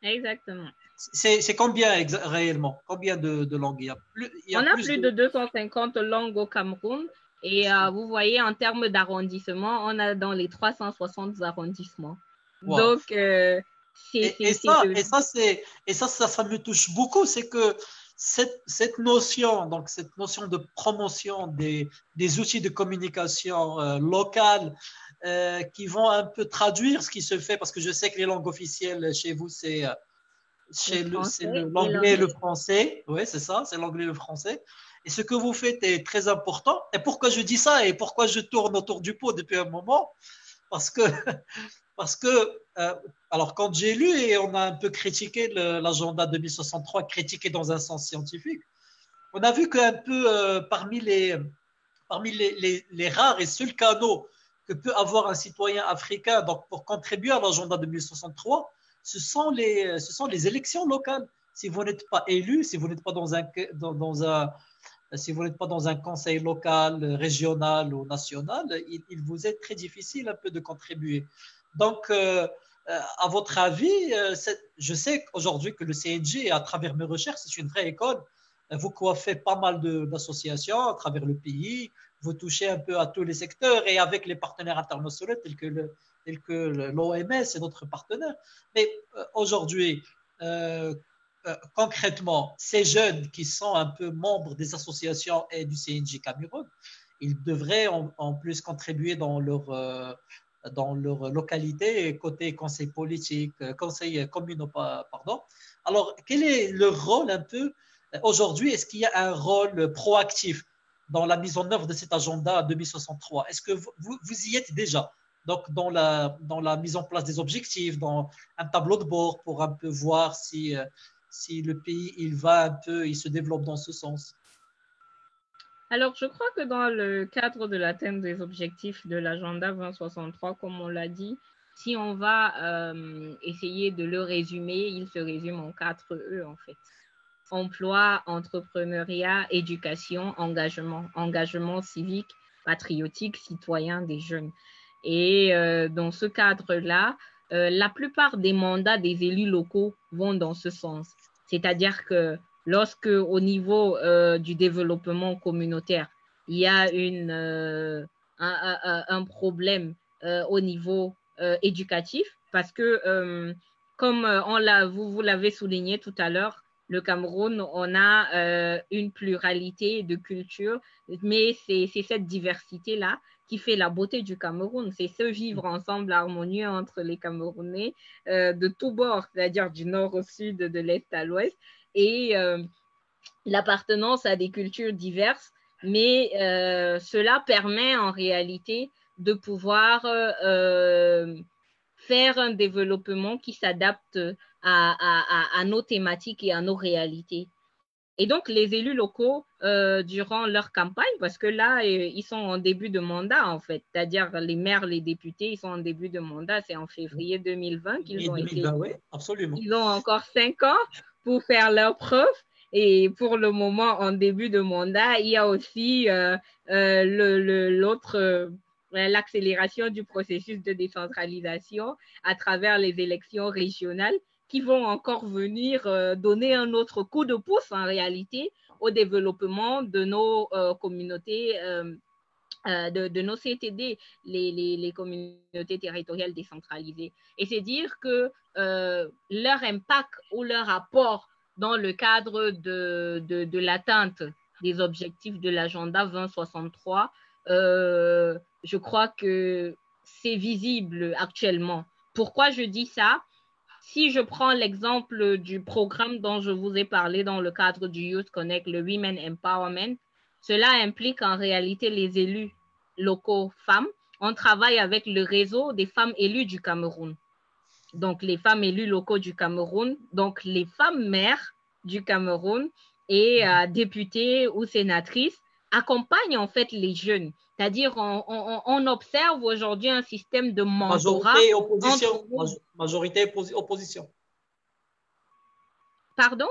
Speaker 3: Exactement.
Speaker 1: C'est combien réellement? Combien de langues il y a
Speaker 3: On a plus de 250 langues au Cameroun Et vous voyez, en termes d'arrondissement, on a dans les 360 arrondissements.
Speaker 1: Wow.
Speaker 3: Donc,
Speaker 1: ça me touche beaucoup, c'est que cette notion de promotion des outils de communication locale qui vont un peu traduire ce qui se fait, parce que je sais que les langues officielles chez vous, c'est l'anglais et le français. Oui, c'est ça, c'est l'anglais et le français. Et ce que vous faites est très important. Et pourquoi je dis ça et pourquoi je tourne autour du pot depuis un moment? Parce que alors quand j'ai lu et on a un peu critiqué l'agenda 2063, critiqué dans un sens scientifique, on a vu qu'un peu parmi les rares et seuls canaux que peut avoir un citoyen africain donc pour contribuer à l'agenda 2063, ce sont les élections locales. Si vous n'êtes pas élu, si vous n'êtes pas si vous n'êtes pas dans un conseil local, régional ou national, il vous est très difficile un peu de contribuer. Donc, à votre avis, je sais aujourd'hui que le CNJ, à travers mes recherches, c'est une vraie école. Vous coiffez pas mal d'associations à travers le pays, vous touchez un peu à tous les secteurs et avec les partenaires internationaux tels que l'OMS et d'autres partenaires. Mais aujourd'hui, concrètement, ces jeunes qui sont un peu membres des associations et du CNJ Cameroun, ils devraient en plus contribuer dans leur localité, côté conseil politique, conseil communal, pardon. Alors, quel est leur rôle un peu aujourd'hui? Est-ce qu'il y a un rôle proactif dans la mise en œuvre de cet agenda 2063? Est-ce que vous y êtes déjà? Donc, dans la mise en place des objectifs, dans un tableau de bord pour un peu voir si le pays il se développe dans ce sens.
Speaker 3: Alors, je crois que dans le cadre de l'atteinte des objectifs de l'agenda 2063, comme on l'a dit, si on va essayer de le résumer, il se résume en 4 E en fait. Emploi, entrepreneuriat, éducation, engagement. Engagement civique, patriotique, citoyen des jeunes. Et dans ce cadre-là, la plupart des mandats des élus locaux vont dans ce sens. C'est-à-dire que lorsque, au niveau du développement communautaire, il y a un problème au niveau éducatif, parce que, comme vous l'avez souligné tout à l'heure, le Cameroun, on a une pluralité de cultures, mais c'est cette diversité-là qui fait la beauté du Cameroun. C'est ce vivre ensemble harmonieux entre les Camerounais de tous bords, c'est-à-dire du nord au sud, de l'est à l'ouest, et l'appartenance à des cultures diverses, mais cela permet en réalité de pouvoir faire un développement qui s'adapte à nos thématiques et à nos réalités. Et donc, les élus locaux, durant leur campagne, parce que là, ils sont en début de mandat, en fait, c'est-à-dire les maires, les députés, ils sont en début de mandat, c'est en février 2020 qu'ils ont été.
Speaker 1: Oui, absolument.
Speaker 3: Ils ont encore 5 ans pour faire leurs preuves. Et pour le moment, en début de mandat, il y a aussi l'accélération du processus de décentralisation à travers les élections régionales qui vont encore venir donner un autre coup de pouce en réalité au développement de nos communautés, de nos CTD, les communautés territoriales décentralisées. Et c'est dire que leur impact ou leur apport dans le cadre de l'atteinte des objectifs de l'agenda 2063, je crois que c'est visible actuellement. Pourquoi je dis ça? Si je prends l'exemple du programme dont je vous ai parlé dans le cadre du Youth Connect, le Women Empowerment, cela implique en réalité les élus locaux femmes. On travaille avec le réseau des femmes élues du Cameroun. Donc, les femmes élues locaux du Cameroun, donc les femmes maires du Cameroun et députées ou sénatrices accompagnent en fait les jeunes. C'est-à-dire, on observe aujourd'hui un système de mentorat.
Speaker 1: Majorité opposition.
Speaker 3: Pardon,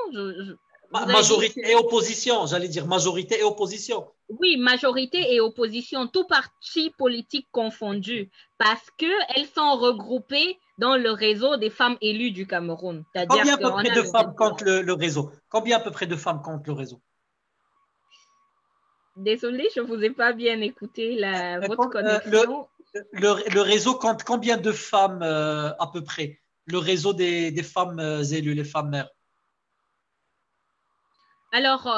Speaker 1: majorité et opposition, j'allais dire majorité et opposition.
Speaker 3: Oui, majorité et opposition, tout parti politique confondu, parce qu'elles sont regroupées dans le réseau des femmes élues du Cameroun.
Speaker 1: Combien à peu près de femmes compte le réseau? Combien à peu près de femmes compte le réseau?
Speaker 3: Désolée, je ne vous ai pas bien écouté votre connexion.
Speaker 1: Le réseau compte combien de femmes à peu près? Le réseau des femmes élues, les femmes maires.
Speaker 3: Alors,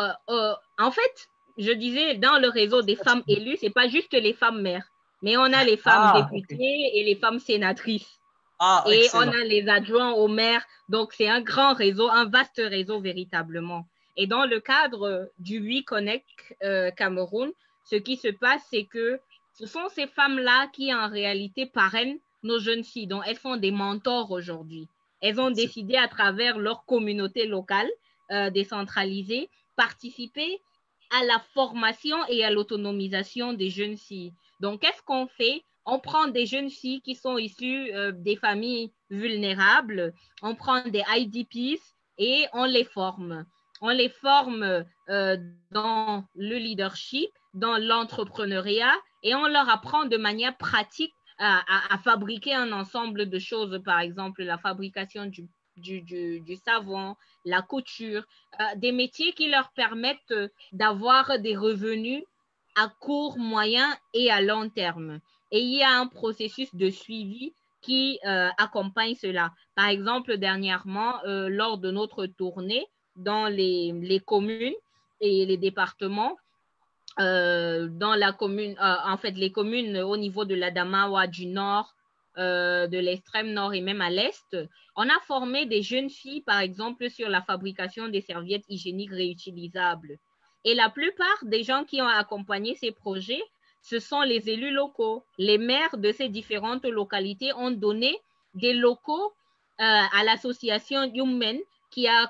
Speaker 3: en fait, je disais, dans le réseau des femmes élues, ce n'est pas juste les femmes maires, mais on a les femmes députées et les femmes sénatrices. Et excellent. On a les adjoints au maire. Donc, c'est un grand réseau, un vaste réseau véritablement. Et dans le cadre du WeConnect Cameroun, ce qui se passe, c'est que ce sont ces femmes-là qui, en réalité, parrainent nos jeunes filles. Donc, elles sont des mentors aujourd'hui. Elles ont décidé, à travers leur communauté locale décentralisée, participer à la formation et à l'autonomisation des jeunes filles. Donc, qu'est-ce qu'on fait? On prend des jeunes filles qui sont issues des familles vulnérables, on prend des IDPs et on les forme. On les forme dans le leadership, dans l'entrepreneuriat et on leur apprend de manière pratique à fabriquer un ensemble de choses, par exemple la fabrication du savon, la couture, des métiers qui leur permettent d'avoir des revenus à court, moyen et à long terme. Et il y a un processus de suivi qui accompagne cela. Par exemple, dernièrement, lors de notre tournée dans les communes et les départements, dans la commune, en fait, les communes au niveau de l'Adamawa, du nord, de l'extrême nord et même à l'est, on a formé des jeunes filles, par exemple, sur la fabrication des serviettes hygiéniques réutilisables. Et la plupart des gens qui ont accompagné ces projets, ce sont les élus locaux. Les maires de ces différentes localités ont donné des locaux à l'association Human qui a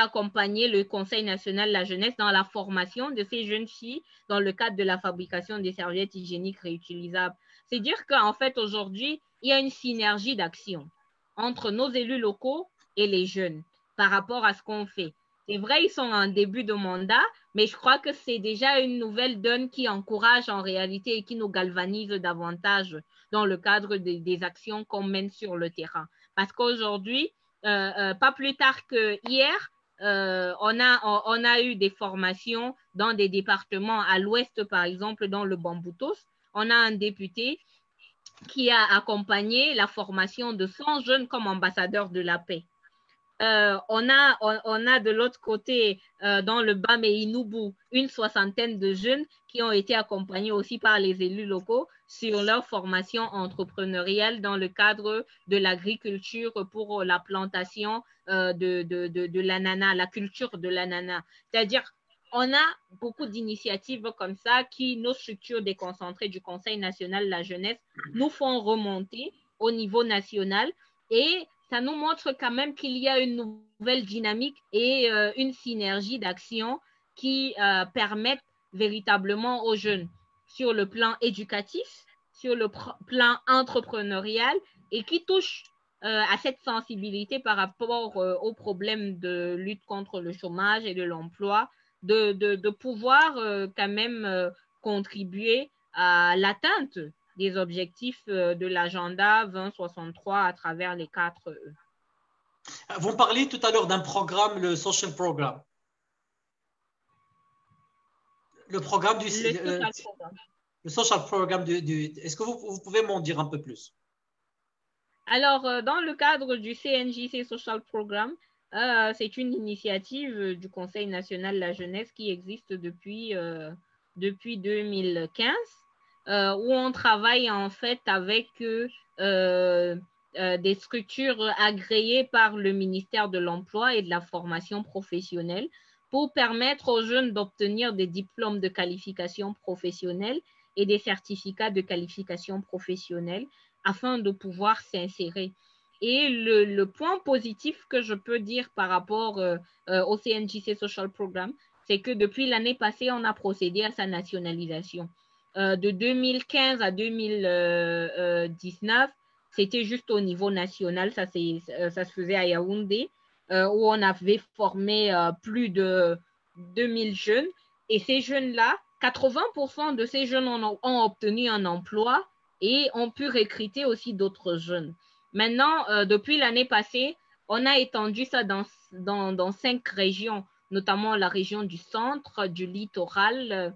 Speaker 3: accompagné le Conseil national de la jeunesse dans la formation de ces jeunes filles dans le cadre de la fabrication des serviettes hygiéniques réutilisables. C'est dire qu'en fait, aujourd'hui, il y a une synergie d'action entre nos élus locaux et les jeunes par rapport à ce qu'on fait. C'est vrai, ils sont en début de mandat, mais je crois que c'est déjà une nouvelle donne qui encourage en réalité et qui nous galvanise davantage dans le cadre des actions qu'on mène sur le terrain. Parce qu'aujourd'hui, pas plus tard que hier, on a eu des formations dans des départements à l'ouest, par exemple, dans le Bamboutos. On a un député qui a accompagné la formation de 100 jeunes comme ambassadeurs de la paix. On a de l'autre côté, dans le Bamé-Inubu, une soixantaine de jeunes qui ont été accompagnés aussi par les élus locaux sur leur formation entrepreneuriale dans le cadre de l'agriculture pour la plantation de l'ananas, la culture de l'ananas. C'est-à-dire, on a beaucoup d'initiatives comme ça qui, nos structures déconcentrées du Conseil national de la jeunesse, nous font remonter au niveau national et ça nous montre quand même qu'il y a une nouvelle dynamique et une synergie d'action qui permettent véritablement aux jeunes sur le plan éducatif, sur le plan entrepreneurial et qui touchent à cette sensibilité par rapport aux problèmes de lutte contre le chômage et de l'emploi, de pouvoir quand même contribuer à l'atteinte des objectifs de l'agenda 2063 à travers les 4 E.
Speaker 1: Vous parliez tout à l'heure d'un programme, le Social Program. Le programme du... Le Social Program Est-ce que vous pouvez m'en dire un peu plus?
Speaker 3: Alors, dans le cadre du CNJC Social Program, c'est une initiative du Conseil national de la jeunesse qui existe depuis 2015. Où on travaille en fait avec des structures agréées par le ministère de l'Emploi et de la formation professionnelle pour permettre aux jeunes d'obtenir des diplômes de qualification professionnelle et des certificats de qualification professionnelle afin de pouvoir s'insérer. Et le point positif que je peux dire par rapport au CNJC Social Program, c'est que depuis l'année passée, on a procédé à sa nationalisation. De 2015 à 2019, c'était juste au niveau national, ça se faisait à Yaoundé, où on avait formé plus de 2000 jeunes. Et ces jeunes-là, 80% de ces jeunes ont obtenu un emploi et ont pu recruter aussi d'autres jeunes. Maintenant, depuis l'année passée, on a étendu ça dans 5 régions, notamment la région du centre, du littoral,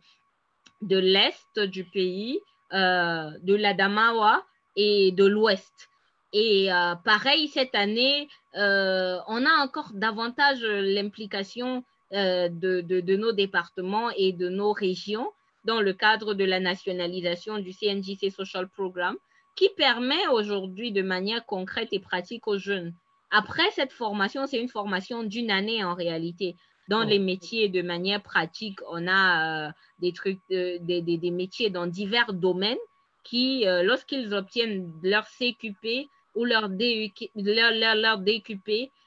Speaker 3: de l'Est du pays, de l'Adamawa et de l'Ouest. Et pareil, cette année, on a encore davantage l'implication de nos départements et de nos régions dans le cadre de la nationalisation du CNJC Social Programme, qui permet aujourd'hui de manière concrète et pratique aux jeunes. Après cette formation, c'est une formation d'une année en réalité. Dans les métiers de manière pratique, on a des métiers dans divers domaines qui, lorsqu'ils obtiennent leur CQP ou leur DQP,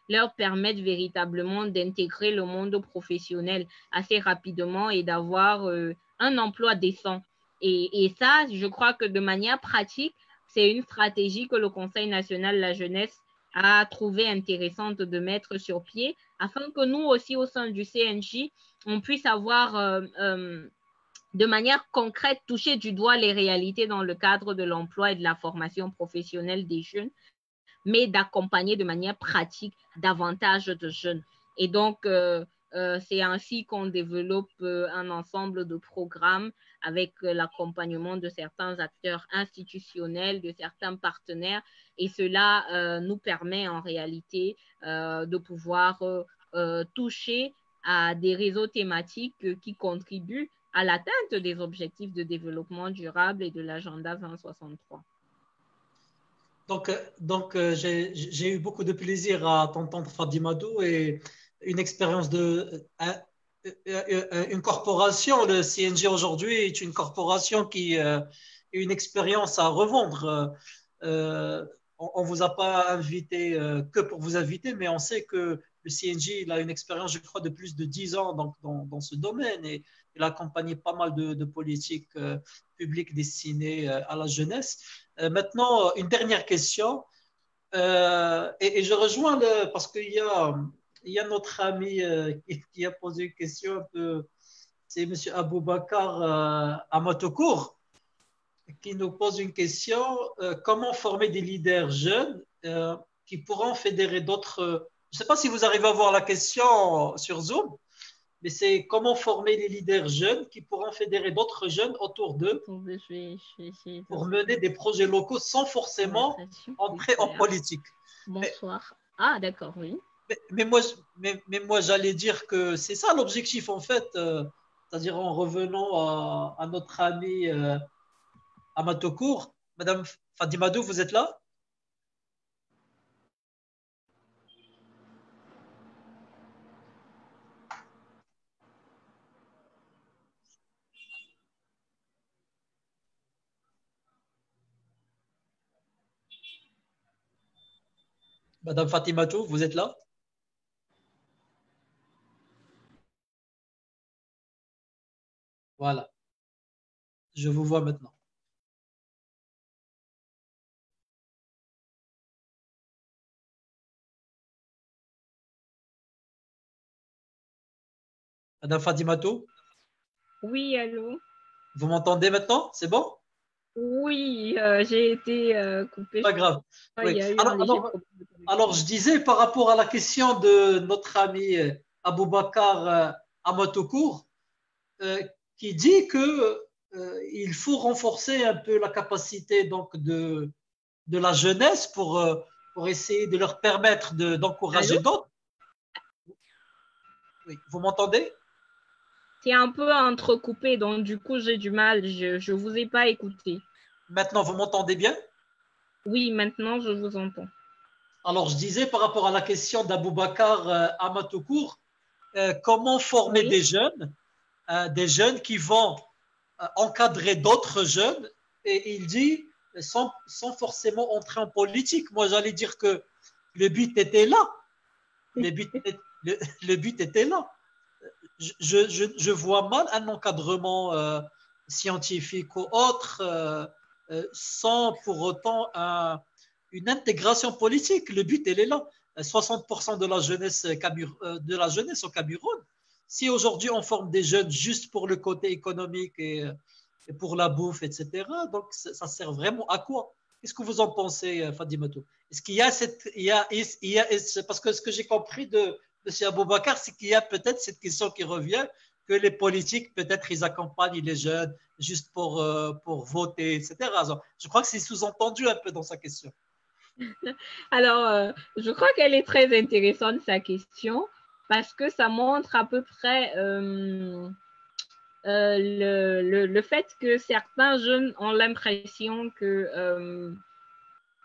Speaker 3: leur permettent véritablement d'intégrer le monde professionnel assez rapidement et d'avoir un emploi décent. Et ça, je crois que de manière pratique, c'est une stratégie que le Conseil national de la jeunesse a trouvé intéressante de mettre sur pied afin que nous aussi au sein du CNJ, on puisse avoir de manière concrète toucher du doigt les réalités dans le cadre de l'emploi et de la formation professionnelle des jeunes, mais d'accompagner de manière pratique davantage de jeunes. Et donc, c'est ainsi qu'on développe un ensemble de programmes avec l'accompagnement de certains acteurs institutionnels, de certains partenaires, et cela nous permet en réalité de pouvoir toucher à des réseaux thématiques qui contribuent à l'atteinte des objectifs de développement durable et de l'agenda 2063.
Speaker 1: Donc j'ai eu beaucoup de plaisir à t'entendre, Fadimadou, et une expérience une corporation, le CNJ aujourd'hui est une corporation qui a une expérience à revendre. On ne vous a pas invité que pour vous inviter, mais on sait que le CNJ il a une expérience, je crois, de plus de 10 ans dans ce domaine et il a accompagné pas mal de politiques publiques destinées à la jeunesse. Maintenant, une dernière question. Et je rejoins parce qu'il y a notre ami qui a posé une question un peu, c'est M. Aboubakar Amatokour qui nous pose une question. Comment former des leaders jeunes qui pourront fédérer d'autres. Je ne sais pas si vous arrivez à voir la question sur Zoom, mais c'est comment former des leaders jeunes qui pourront fédérer d'autres jeunes autour d'eux pour mener des projets locaux sans forcément entrer en politique.
Speaker 3: Bonsoir. Ah, d'accord, oui.
Speaker 1: Mais moi, j'allais dire que c'est ça l'objectif, en fait. C'est-à-dire en revenant à notre ami Amatokour. Madame Fadimadou, vous êtes là? Madame Fatimatou, vous êtes là? Voilà, je vous vois maintenant. Madame Fatimatou?
Speaker 2: Oui, allô?
Speaker 1: Vous m'entendez maintenant? C'est bon?
Speaker 2: Oui, j'ai été coupée.
Speaker 1: Pas grave. Oui. Alors, je disais par rapport à la question de notre ami Aboubakar Amatokour, qui dit que il faut renforcer un peu la capacité donc de la jeunesse pour essayer de leur permettre d'encourager d'autres. Oui, vous m'entendez?
Speaker 2: C'est un peu entrecoupé, donc du coup j'ai du mal, je ne vous ai pas écouté.
Speaker 1: Maintenant, vous m'entendez bien?
Speaker 2: Oui, maintenant je vous entends.
Speaker 1: Alors, je disais par rapport à la question d'Aboubacar Amatokour, comment former des jeunes qui vont encadrer d'autres jeunes, et il dit sans forcément entrer en politique. Moi, j'allais dire que le but était là. Le but était là. Je vois mal un encadrement scientifique ou autre sans pour autant une intégration politique. Le but, elle est là. 60% de la jeunesse au Cameroun. Si aujourd'hui on forme des jeunes juste pour le côté économique et pour la bouffe, etc., donc ça sert vraiment à quoi? Qu'est-ce que vous en pensez, Fadimatou? Est-ce qu'il y a parce que ce que j'ai compris de M. Aboubakar, c'est qu'il y a peut-être cette question qui revient que les politiques, peut-être, ils accompagnent les jeunes juste pour voter, etc. Je crois que c'est sous-entendu un peu dans sa question.
Speaker 3: Alors, je crois qu'elle est très intéressante, sa question, parce que ça montre à peu près le fait que certains jeunes ont l'impression que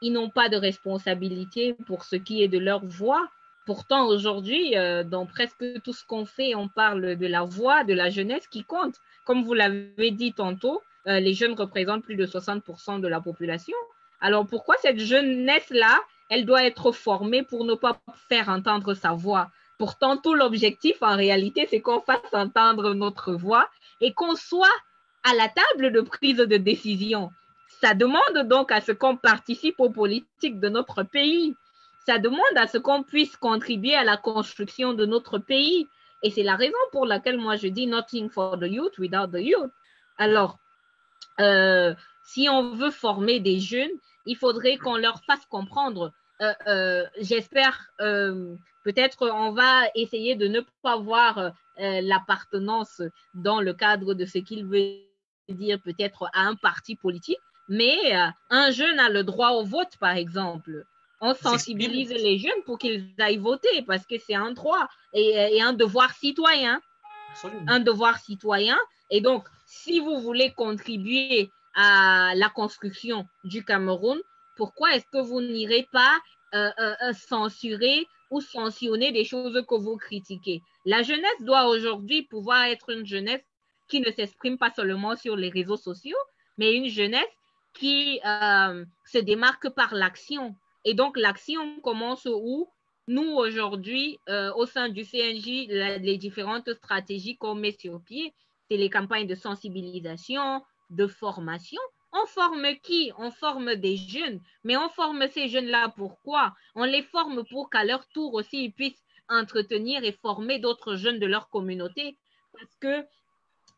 Speaker 3: ils n'ont pas de responsabilité pour ce qui est de leur voix. Pourtant, aujourd'hui, dans presque tout ce qu'on fait, on parle de la voix de la jeunesse qui compte. Comme vous l'avez dit tantôt, les jeunes représentent plus de 60% de la population. Alors, pourquoi cette jeunesse-là, elle doit être formée pour ne pas faire entendre sa voix? Pourtant, tout l'objectif, en réalité, c'est qu'on fasse entendre notre voix et qu'on soit à la table de prise de décision. Ça demande donc à ce qu'on participe aux politiques de notre pays. Ça demande à ce qu'on puisse contribuer à la construction de notre pays. Et c'est la raison pour laquelle moi je dis nothing for the youth without the youth. Alors, si on veut former des jeunes, il faudrait qu'on leur fasse comprendre. J'espère, peut-être on va essayer de ne pas voir l'appartenance dans le cadre de ce qu'il veut dire peut-être à un parti politique, mais un jeune a le droit au vote, par exemple. On sensibilise les jeunes pour qu'ils aillent voter parce que c'est un droit et un devoir citoyen. Absolument. Un devoir citoyen. Et donc, si vous voulez contribuer à la construction du Cameroun, pourquoi est-ce que vous n'irez pas censurer ou sanctionner des choses que vous critiquez? La jeunesse doit aujourd'hui pouvoir être une jeunesse qui ne s'exprime pas seulement sur les réseaux sociaux, mais une jeunesse qui se démarque par l'action. Et donc, l'action commence où? Nous, aujourd'hui, au sein du CNJ, les différentes stratégies qu'on met sur pied, c'est les campagnes de sensibilisation, de formation. On forme qui? On forme des jeunes. Mais on forme ces jeunes-là pourquoi? On les forme pour qu'à leur tour aussi, ils puissent entretenir et former d'autres jeunes de leur communauté. Parce que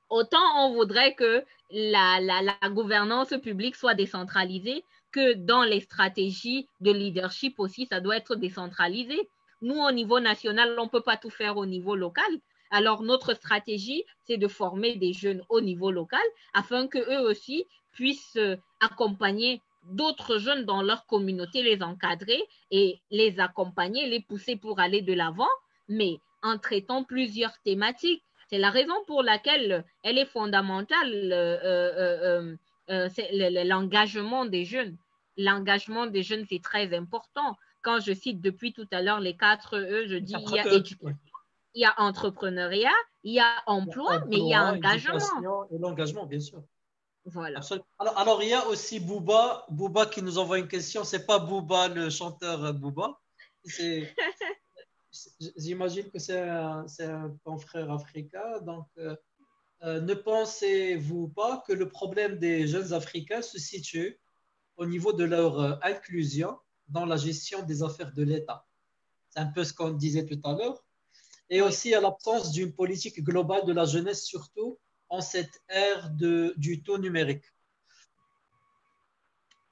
Speaker 3: autant on voudrait que la gouvernance publique soit décentralisée, que dans les stratégies de leadership aussi, ça doit être décentralisé. Nous, au niveau national, on ne peut pas tout faire au niveau local. Alors, notre stratégie, c'est de former des jeunes au niveau local afin qu'eux aussi puissent accompagner d'autres jeunes dans leur communauté, les encadrer et les accompagner, les pousser pour aller de l'avant, mais en traitant plusieurs thématiques. C'est la raison pour laquelle elle est fondamentale, l'engagement des jeunes. L'engagement des jeunes, c'est très important. Quand je cite depuis tout à l'heure les 4 E, je dis il y a entrepreneuriat, il y a emploi, mais il y a engagement.
Speaker 1: Et l'engagement, bien sûr.
Speaker 3: Voilà.
Speaker 1: Alors, il y a aussi Bouba qui nous envoie une question. C'est pas Bouba, le chanteur Bouba. J'imagine que c'est un confrère africain. Donc, ne pensez-vous pas que le problème des jeunes Africains se situe au niveau de leur inclusion dans la gestion des affaires de l'État? C'est un peu ce qu'on disait tout à l'heure. Et aussi à l'absence d'une politique globale de la jeunesse, surtout en cette ère du tout numérique.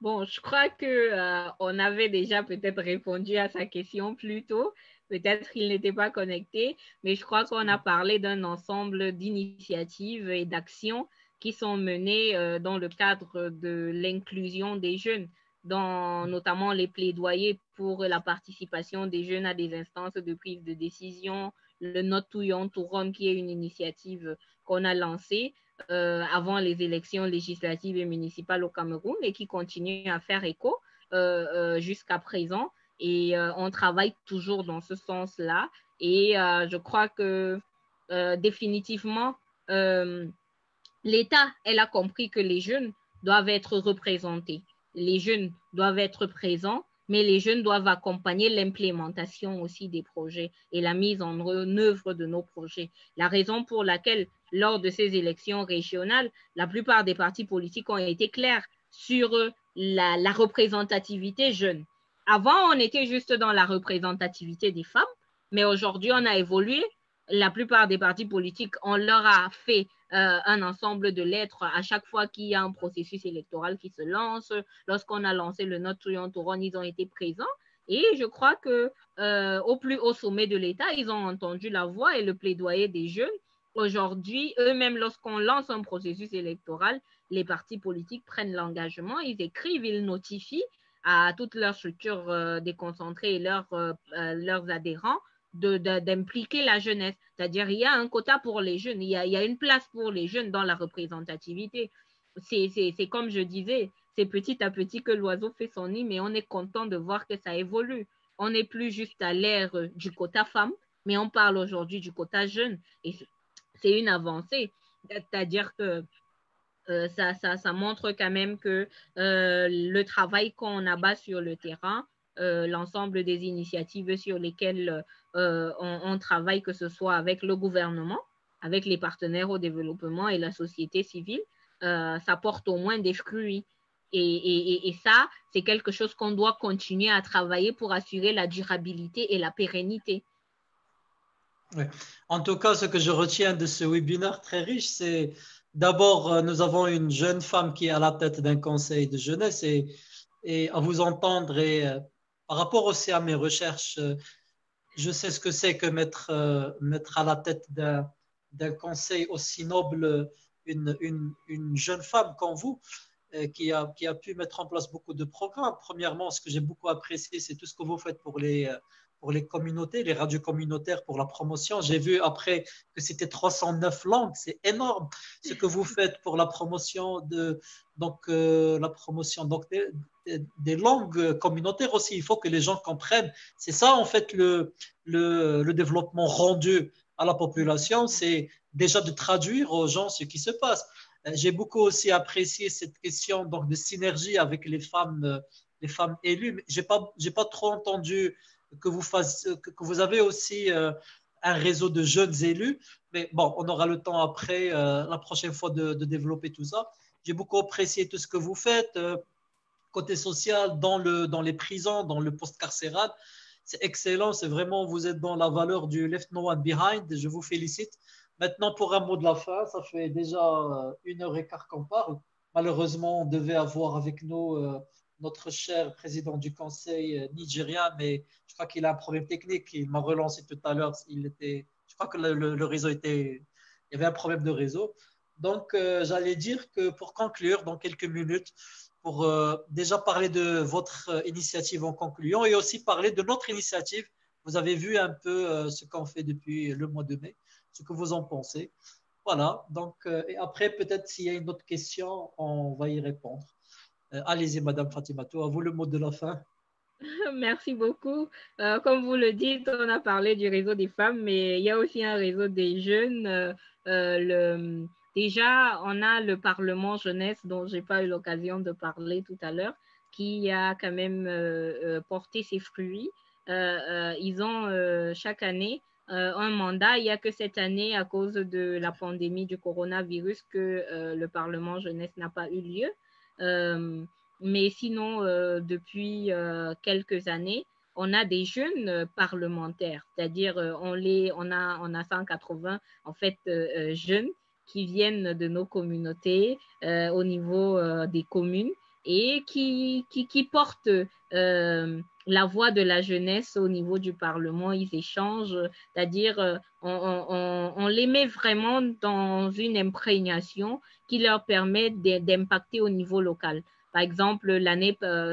Speaker 3: Bon, je crois qu'on avait déjà peut-être répondu à sa question plus tôt. Peut-être qu'il n'était pas connecté, mais je crois qu'on a parlé d'un ensemble d'initiatives et d'actions qui sont menées dans le cadre de l'inclusion des jeunes, dans notamment les plaidoyers pour la participation des jeunes à des instances de prise de décision, le Not Too Young to Run, qui est une initiative qu'on a lancée avant les élections législatives et municipales au Cameroun et qui continue à faire écho jusqu'à présent. Et on travaille toujours dans ce sens-là. Et je crois que définitivement, l'État, elle a compris que les jeunes doivent être représentés. Les jeunes doivent être présents, mais les jeunes doivent accompagner l'implémentation aussi des projets et la mise en œuvre de nos projets. La raison pour laquelle, lors de ces élections régionales, la plupart des partis politiques ont été clairs sur la représentativité jeune. Avant, on était juste dans la représentativité des femmes, mais aujourd'hui, on a évolué. La plupart des partis politiques, on leur a fait un ensemble de lettres à chaque fois qu'il y a un processus électoral qui se lance. Lorsqu'on a lancé le Not Too Young to Run, ils ont été présents. Et je crois qu'au plus haut sommet de l'État, ils ont entendu la voix et le plaidoyer des jeunes Aujourd'hui, eux-mêmes, lorsqu'on lance un processus électoral, les partis politiques prennent l'engagement, ils écrivent, ils notifient à toutes leurs structures déconcentrées et leurs adhérents d'impliquer la jeunesse. C'est-à-dire, il y a un quota pour les jeunes, il y a une place pour les jeunes dans la représentativité. C'est comme je disais, c'est petit à petit que l'oiseau fait son nid, mais on est content de voir que ça évolue. On n'est plus juste à l'ère du quota femme, mais on parle aujourd'hui du quota jeune. Et c'est une avancée. C'est-à-dire que ça montre quand même que le travail qu'on abat sur le terrain, l'ensemble des initiatives sur lesquelles on travaille, que ce soit avec le gouvernement, avec les partenaires au développement et la société civile, ça porte au moins des fruits. Et ça, c'est quelque chose qu'on doit continuer à travailler pour assurer la durabilité et la pérennité.
Speaker 1: Ouais. En tout cas, ce que je retiens de ce webinaire très riche, c'est d'abord, nous avons une jeune femme qui est à la tête d'un conseil de jeunesse et à vous entendre et par rapport aussi à mes recherches, je sais ce que c'est que mettre à la tête d'un conseil aussi noble une jeune femme comme vous qui a pu mettre en place beaucoup de programmes. Premièrement, ce que j'ai beaucoup apprécié, c'est tout ce que vous faites pour les communautés, les radios communautaires pour la promotion. J'ai vu après que c'était 309 langues, c'est énorme ce que vous faites pour la promotion des langues communautaires aussi. Il faut que les gens comprennent. C'est ça en fait le développement rendu à la population, c'est déjà de traduire aux gens ce qui se passe. J'ai beaucoup aussi apprécié cette question donc, de synergie avec les femmes élues. Je n'ai pas trop entendu que vous avez aussi un réseau de jeunes élus, mais bon, on aura le temps après, la prochaine fois, de développer tout ça. J'ai beaucoup apprécié tout ce que vous faites, côté social, dans les prisons, dans le post-carcéral. C'est excellent, c'est vraiment, vous êtes dans la valeur du left no one behind, je vous félicite. Maintenant, pour un mot de la fin, ça fait déjà 1 heure et quart qu'on parle. Malheureusement, on devait avoir avec nous notre cher président du conseil nigérien, mais je crois qu'il a un problème technique. Il m'a relancé tout à l'heure. Je crois que le réseau il y avait un problème de réseau. Donc, j'allais dire que pour conclure, dans quelques minutes, pour déjà parler de votre initiative en concluant et aussi parler de notre initiative. Vous avez vu un peu ce qu'on fait depuis le mois de mai, ce que vous en pensez. Voilà, donc, et après, peut-être s'il y a une autre question, on va y répondre. Allez-y, Madame Fatimatou, à vous le mot de la fin.
Speaker 3: Merci beaucoup. Comme vous le dites, on a parlé du réseau des femmes, mais il y a aussi un réseau des jeunes. Déjà, on a le Parlement jeunesse dont je n'ai pas eu l'occasion de parler tout à l'heure, qui a quand même porté ses fruits. Ils ont chaque année un mandat. Il n'y a que cette année, à cause de la pandémie du coronavirus, que le Parlement jeunesse n'a pas eu lieu. Mais sinon, depuis quelques années, on a des jeunes parlementaires, c'est-à-dire on a 180 en fait jeunes qui viennent de nos communautés au niveau des communes et qui portent la voix de la jeunesse au niveau du Parlement. Ils échangent, c'est-à-dire on les met vraiment dans une imprégnation qui leur permet d'impacter au niveau local. Par exemple,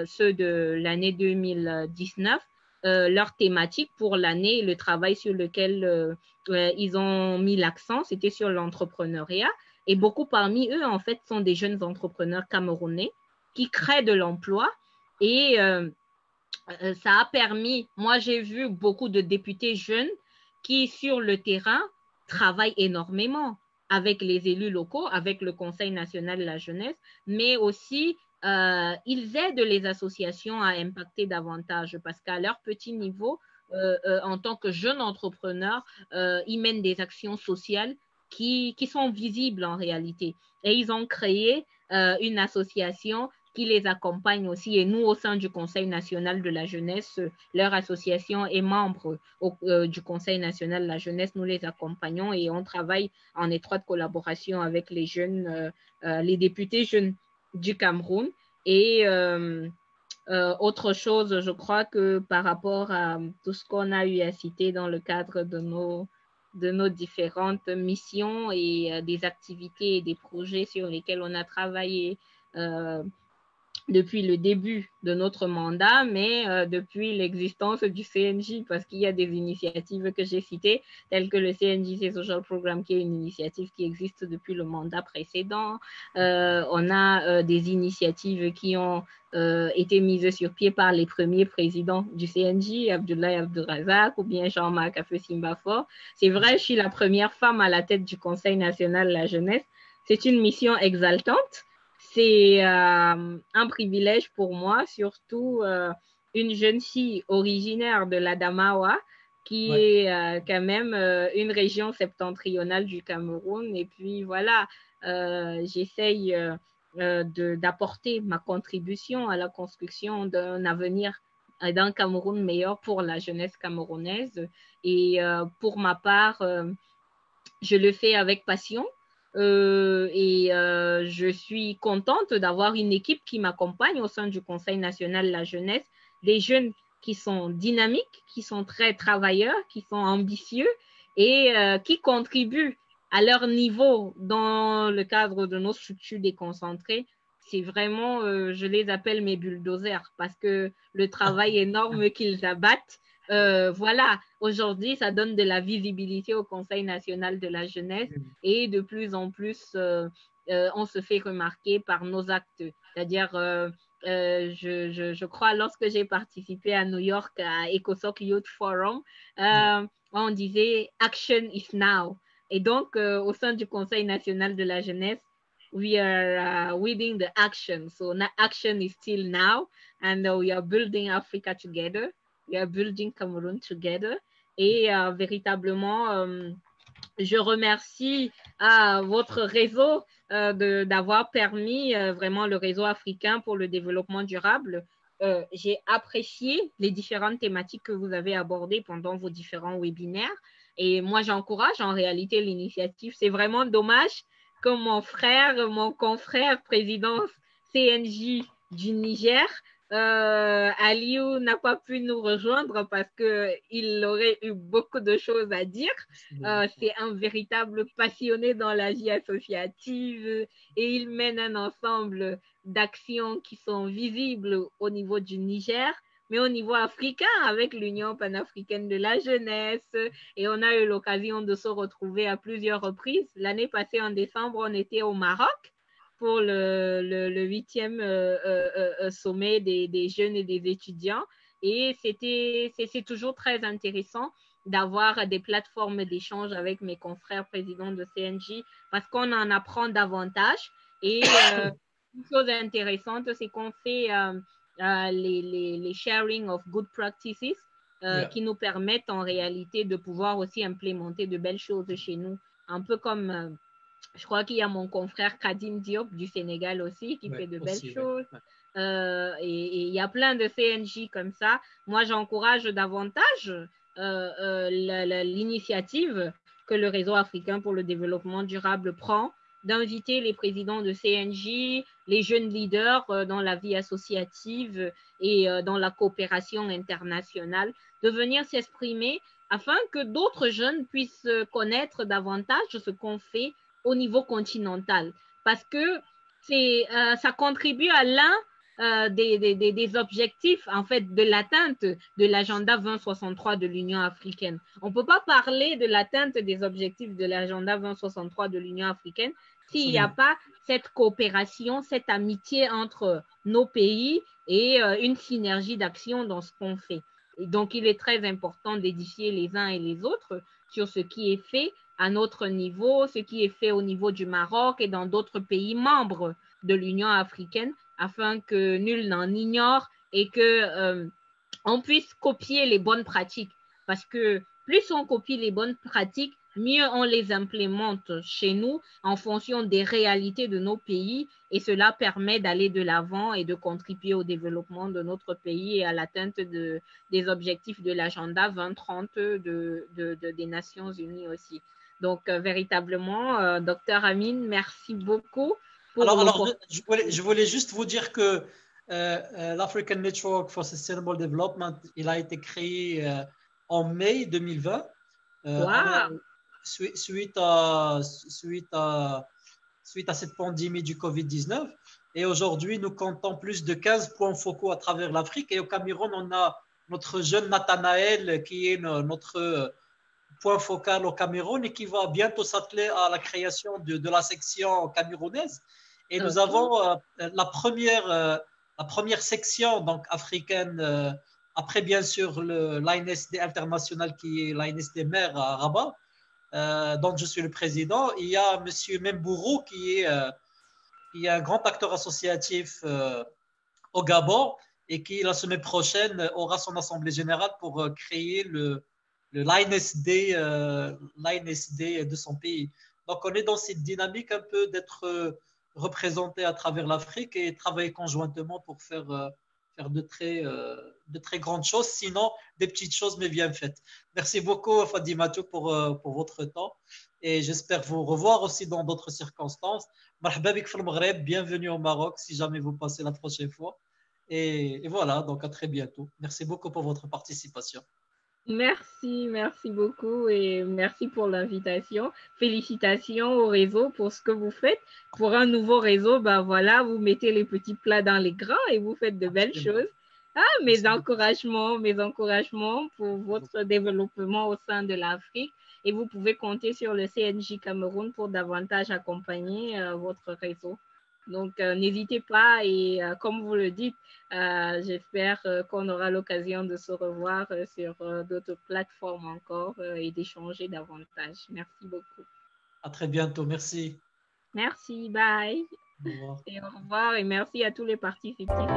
Speaker 3: ceux de l'année 2019, leur thématique pour l'année, le travail sur lequel ils ont mis l'accent, c'était sur l'entrepreneuriat. Et beaucoup parmi eux, en fait, sont des jeunes entrepreneurs camerounais qui créent de l'emploi. Et ça a permis, moi j'ai vu beaucoup de députés jeunes qui, sur le terrain, travaillent énormément avec les élus locaux, avec le Conseil national de la jeunesse, mais aussi ils aident les associations à impacter davantage parce qu'à leur petit niveau, en tant que jeunes entrepreneurs, ils mènent des actions sociales qui sont visibles en réalité. Et ils ont créé une association qui les accompagne aussi. Et nous, au sein du Conseil national de la jeunesse, leur association est membre du Conseil national de la jeunesse. Nous les accompagnons et on travaille en étroite collaboration avec les jeunes, les députés jeunes du Cameroun. Et autre chose, je crois que par rapport à tout ce qu'on a eu à citer dans le cadre de de nos différentes missions et des activités et des projets sur lesquels on a travaillé depuis le début de notre mandat, mais depuis l'existence du CNJ, parce qu'il y a des initiatives que j'ai citées, telles que le CNJC Social Programme, qui est une initiative qui existe depuis le mandat précédent. On a des initiatives qui ont été mises sur pied par les premiers présidents du CNJ, Abdoulaye Abdourazak ou bien Jean-Marc Affe-Simbafor. C'est vrai, je suis la première femme à la tête du Conseil national de la jeunesse. C'est une mission exaltante. C'est un privilège pour moi, surtout une jeune fille originaire de l'Adamawa, qui est quand même une région septentrionale du Cameroun. Et puis voilà, j'essaye d'apporter ma contribution à la construction d'un avenir, d'un Cameroun meilleur pour la jeunesse camerounaise. Et pour ma part, je le fais avec passion. Je suis contente d'avoir une équipe qui m'accompagne au sein du Conseil national de la jeunesse, des jeunes qui sont dynamiques, qui sont très travailleurs, qui sont ambitieux et qui contribuent à leur niveau dans le cadre de nos structures déconcentrées. C'est vraiment, je les appelle mes bulldozers parce que le travail énorme qu'ils abattent, voilà, aujourd'hui, ça donne de la visibilité au Conseil national de la jeunesse et de plus en plus, on se fait remarquer par nos actes. C'est-à-dire, je crois, lorsque j'ai participé à New York à ECOSOC Youth Forum, on disait « Action is now ». Et donc, au sein du Conseil national de la jeunesse, we are leading the action. So action is still now, and we are building Africa together. We are building Cameroon together. Et véritablement, je remercie votre réseau d'avoir permis vraiment le réseau africain pour le développement durable. J'ai apprécié les différentes thématiques que vous avez abordées pendant vos différents webinaires. Et moi, j'encourage en réalité l'initiative. C'est vraiment dommage que mon confrère président CNJ du Niger, Aliou n'a pas pu nous rejoindre parce qu'il aurait eu beaucoup de choses à dire. C'est un véritable passionné dans la vie associative et il mène un ensemble d'actions qui sont visibles au niveau du Niger, mais au niveau africain avec l'Union panafricaine de la jeunesse. Et on a eu l'occasion de se retrouver à plusieurs reprises. L'année passée, en décembre, on était au Maroc pour le 8e sommet des jeunes et des étudiants. Et c'est toujours très intéressant d'avoir des plateformes d'échange avec mes confrères présidents de CNJ parce qu'on en apprend davantage. Et une chose intéressante, c'est qu'on fait les sharing of good practices qui nous permettent en réalité de pouvoir aussi implémenter de belles choses chez nous. Un peu comme... je crois qu'il y a mon confrère Kadim Diop du Sénégal aussi qui fait de belles choses. Et il y a plein de CNJ comme ça. Moi, j'encourage davantage l'initiative que le Réseau africain pour le développement durable prend d'inviter les présidents de CNJ, les jeunes leaders dans la vie associative et dans la coopération internationale, de venir s'exprimer afin que d'autres jeunes puissent connaître davantage ce qu'on fait au niveau continental, parce que ça contribue à l'un des objectifs en fait de l'atteinte de l'agenda 2063 de l'Union africaine. On ne peut pas parler de l'atteinte des objectifs de l'agenda 2063 de l'Union africaine s'il n'y a pas cette coopération, cette amitié entre nos pays et une synergie d'action dans ce qu'on fait. Et donc, il est très important d'édifier les uns et les autres sur ce qui est fait à notre niveau, ce qui est fait au niveau du Maroc et dans d'autres pays membres de l'Union africaine, afin que nul n'en ignore et que on puisse copier les bonnes pratiques. Parce que plus on copie les bonnes pratiques, mieux on les implémente chez nous en fonction des réalités de nos pays et cela permet d'aller de l'avant et de contribuer au développement de notre pays et à l'atteinte des objectifs de l'agenda 2030 des Nations Unies aussi. Donc, véritablement, Dr Amine, merci beaucoup.
Speaker 1: Alors je voulais juste vous dire que l'African Network for Sustainable Development, il a été créé en mai 2020.
Speaker 3: Wow.
Speaker 1: suite à cette pandémie du Covid-19. Et aujourd'hui, nous comptons plus de 15 points focaux à travers l'Afrique. Et au Cameroun, on a notre jeune Nathanaël qui est notre point focal au Cameroun et qui va bientôt s'atteler à la création de la section camerounaise. Et nous avons la première section donc, africaine, après bien sûr l'ANSD international qui est l'ANSD mère à Rabat, dont je suis le président. Il y a M. Membourou qui est un grand acteur associatif au Gabon et qui la semaine prochaine aura son assemblée générale pour créer l'ANSD de son pays. Donc on est dans cette dynamique un peu d'être représenté à travers l'Afrique et travailler conjointement pour faire de très grandes choses, sinon des petites choses mais bien faites. Merci beaucoup Fadimatou pour votre temps et j'espère vous revoir aussi dans d'autres circonstances. Marhaba bik fil Maghreb, bienvenue au Maroc si jamais vous passez la prochaine fois. Et voilà, donc à très bientôt. Merci beaucoup pour votre participation.
Speaker 2: Merci beaucoup et merci pour l'invitation. Félicitations au réseau pour ce que vous faites. Pour un nouveau réseau, ben voilà, vous mettez les petits plats dans les grands et vous faites de belles choses. Mes encouragements pour votre développement au sein de l'Afrique et vous pouvez compter sur le CNJ Cameroun pour davantage accompagner votre réseau. Donc, n'hésitez pas et comme vous le dites, j'espère qu'on aura l'occasion de se revoir sur d'autres plateformes encore et d'échanger davantage. Merci beaucoup.
Speaker 1: À très bientôt. Merci.
Speaker 2: Merci. Bye.
Speaker 1: Au revoir.
Speaker 2: Et au revoir et merci à tous les participants.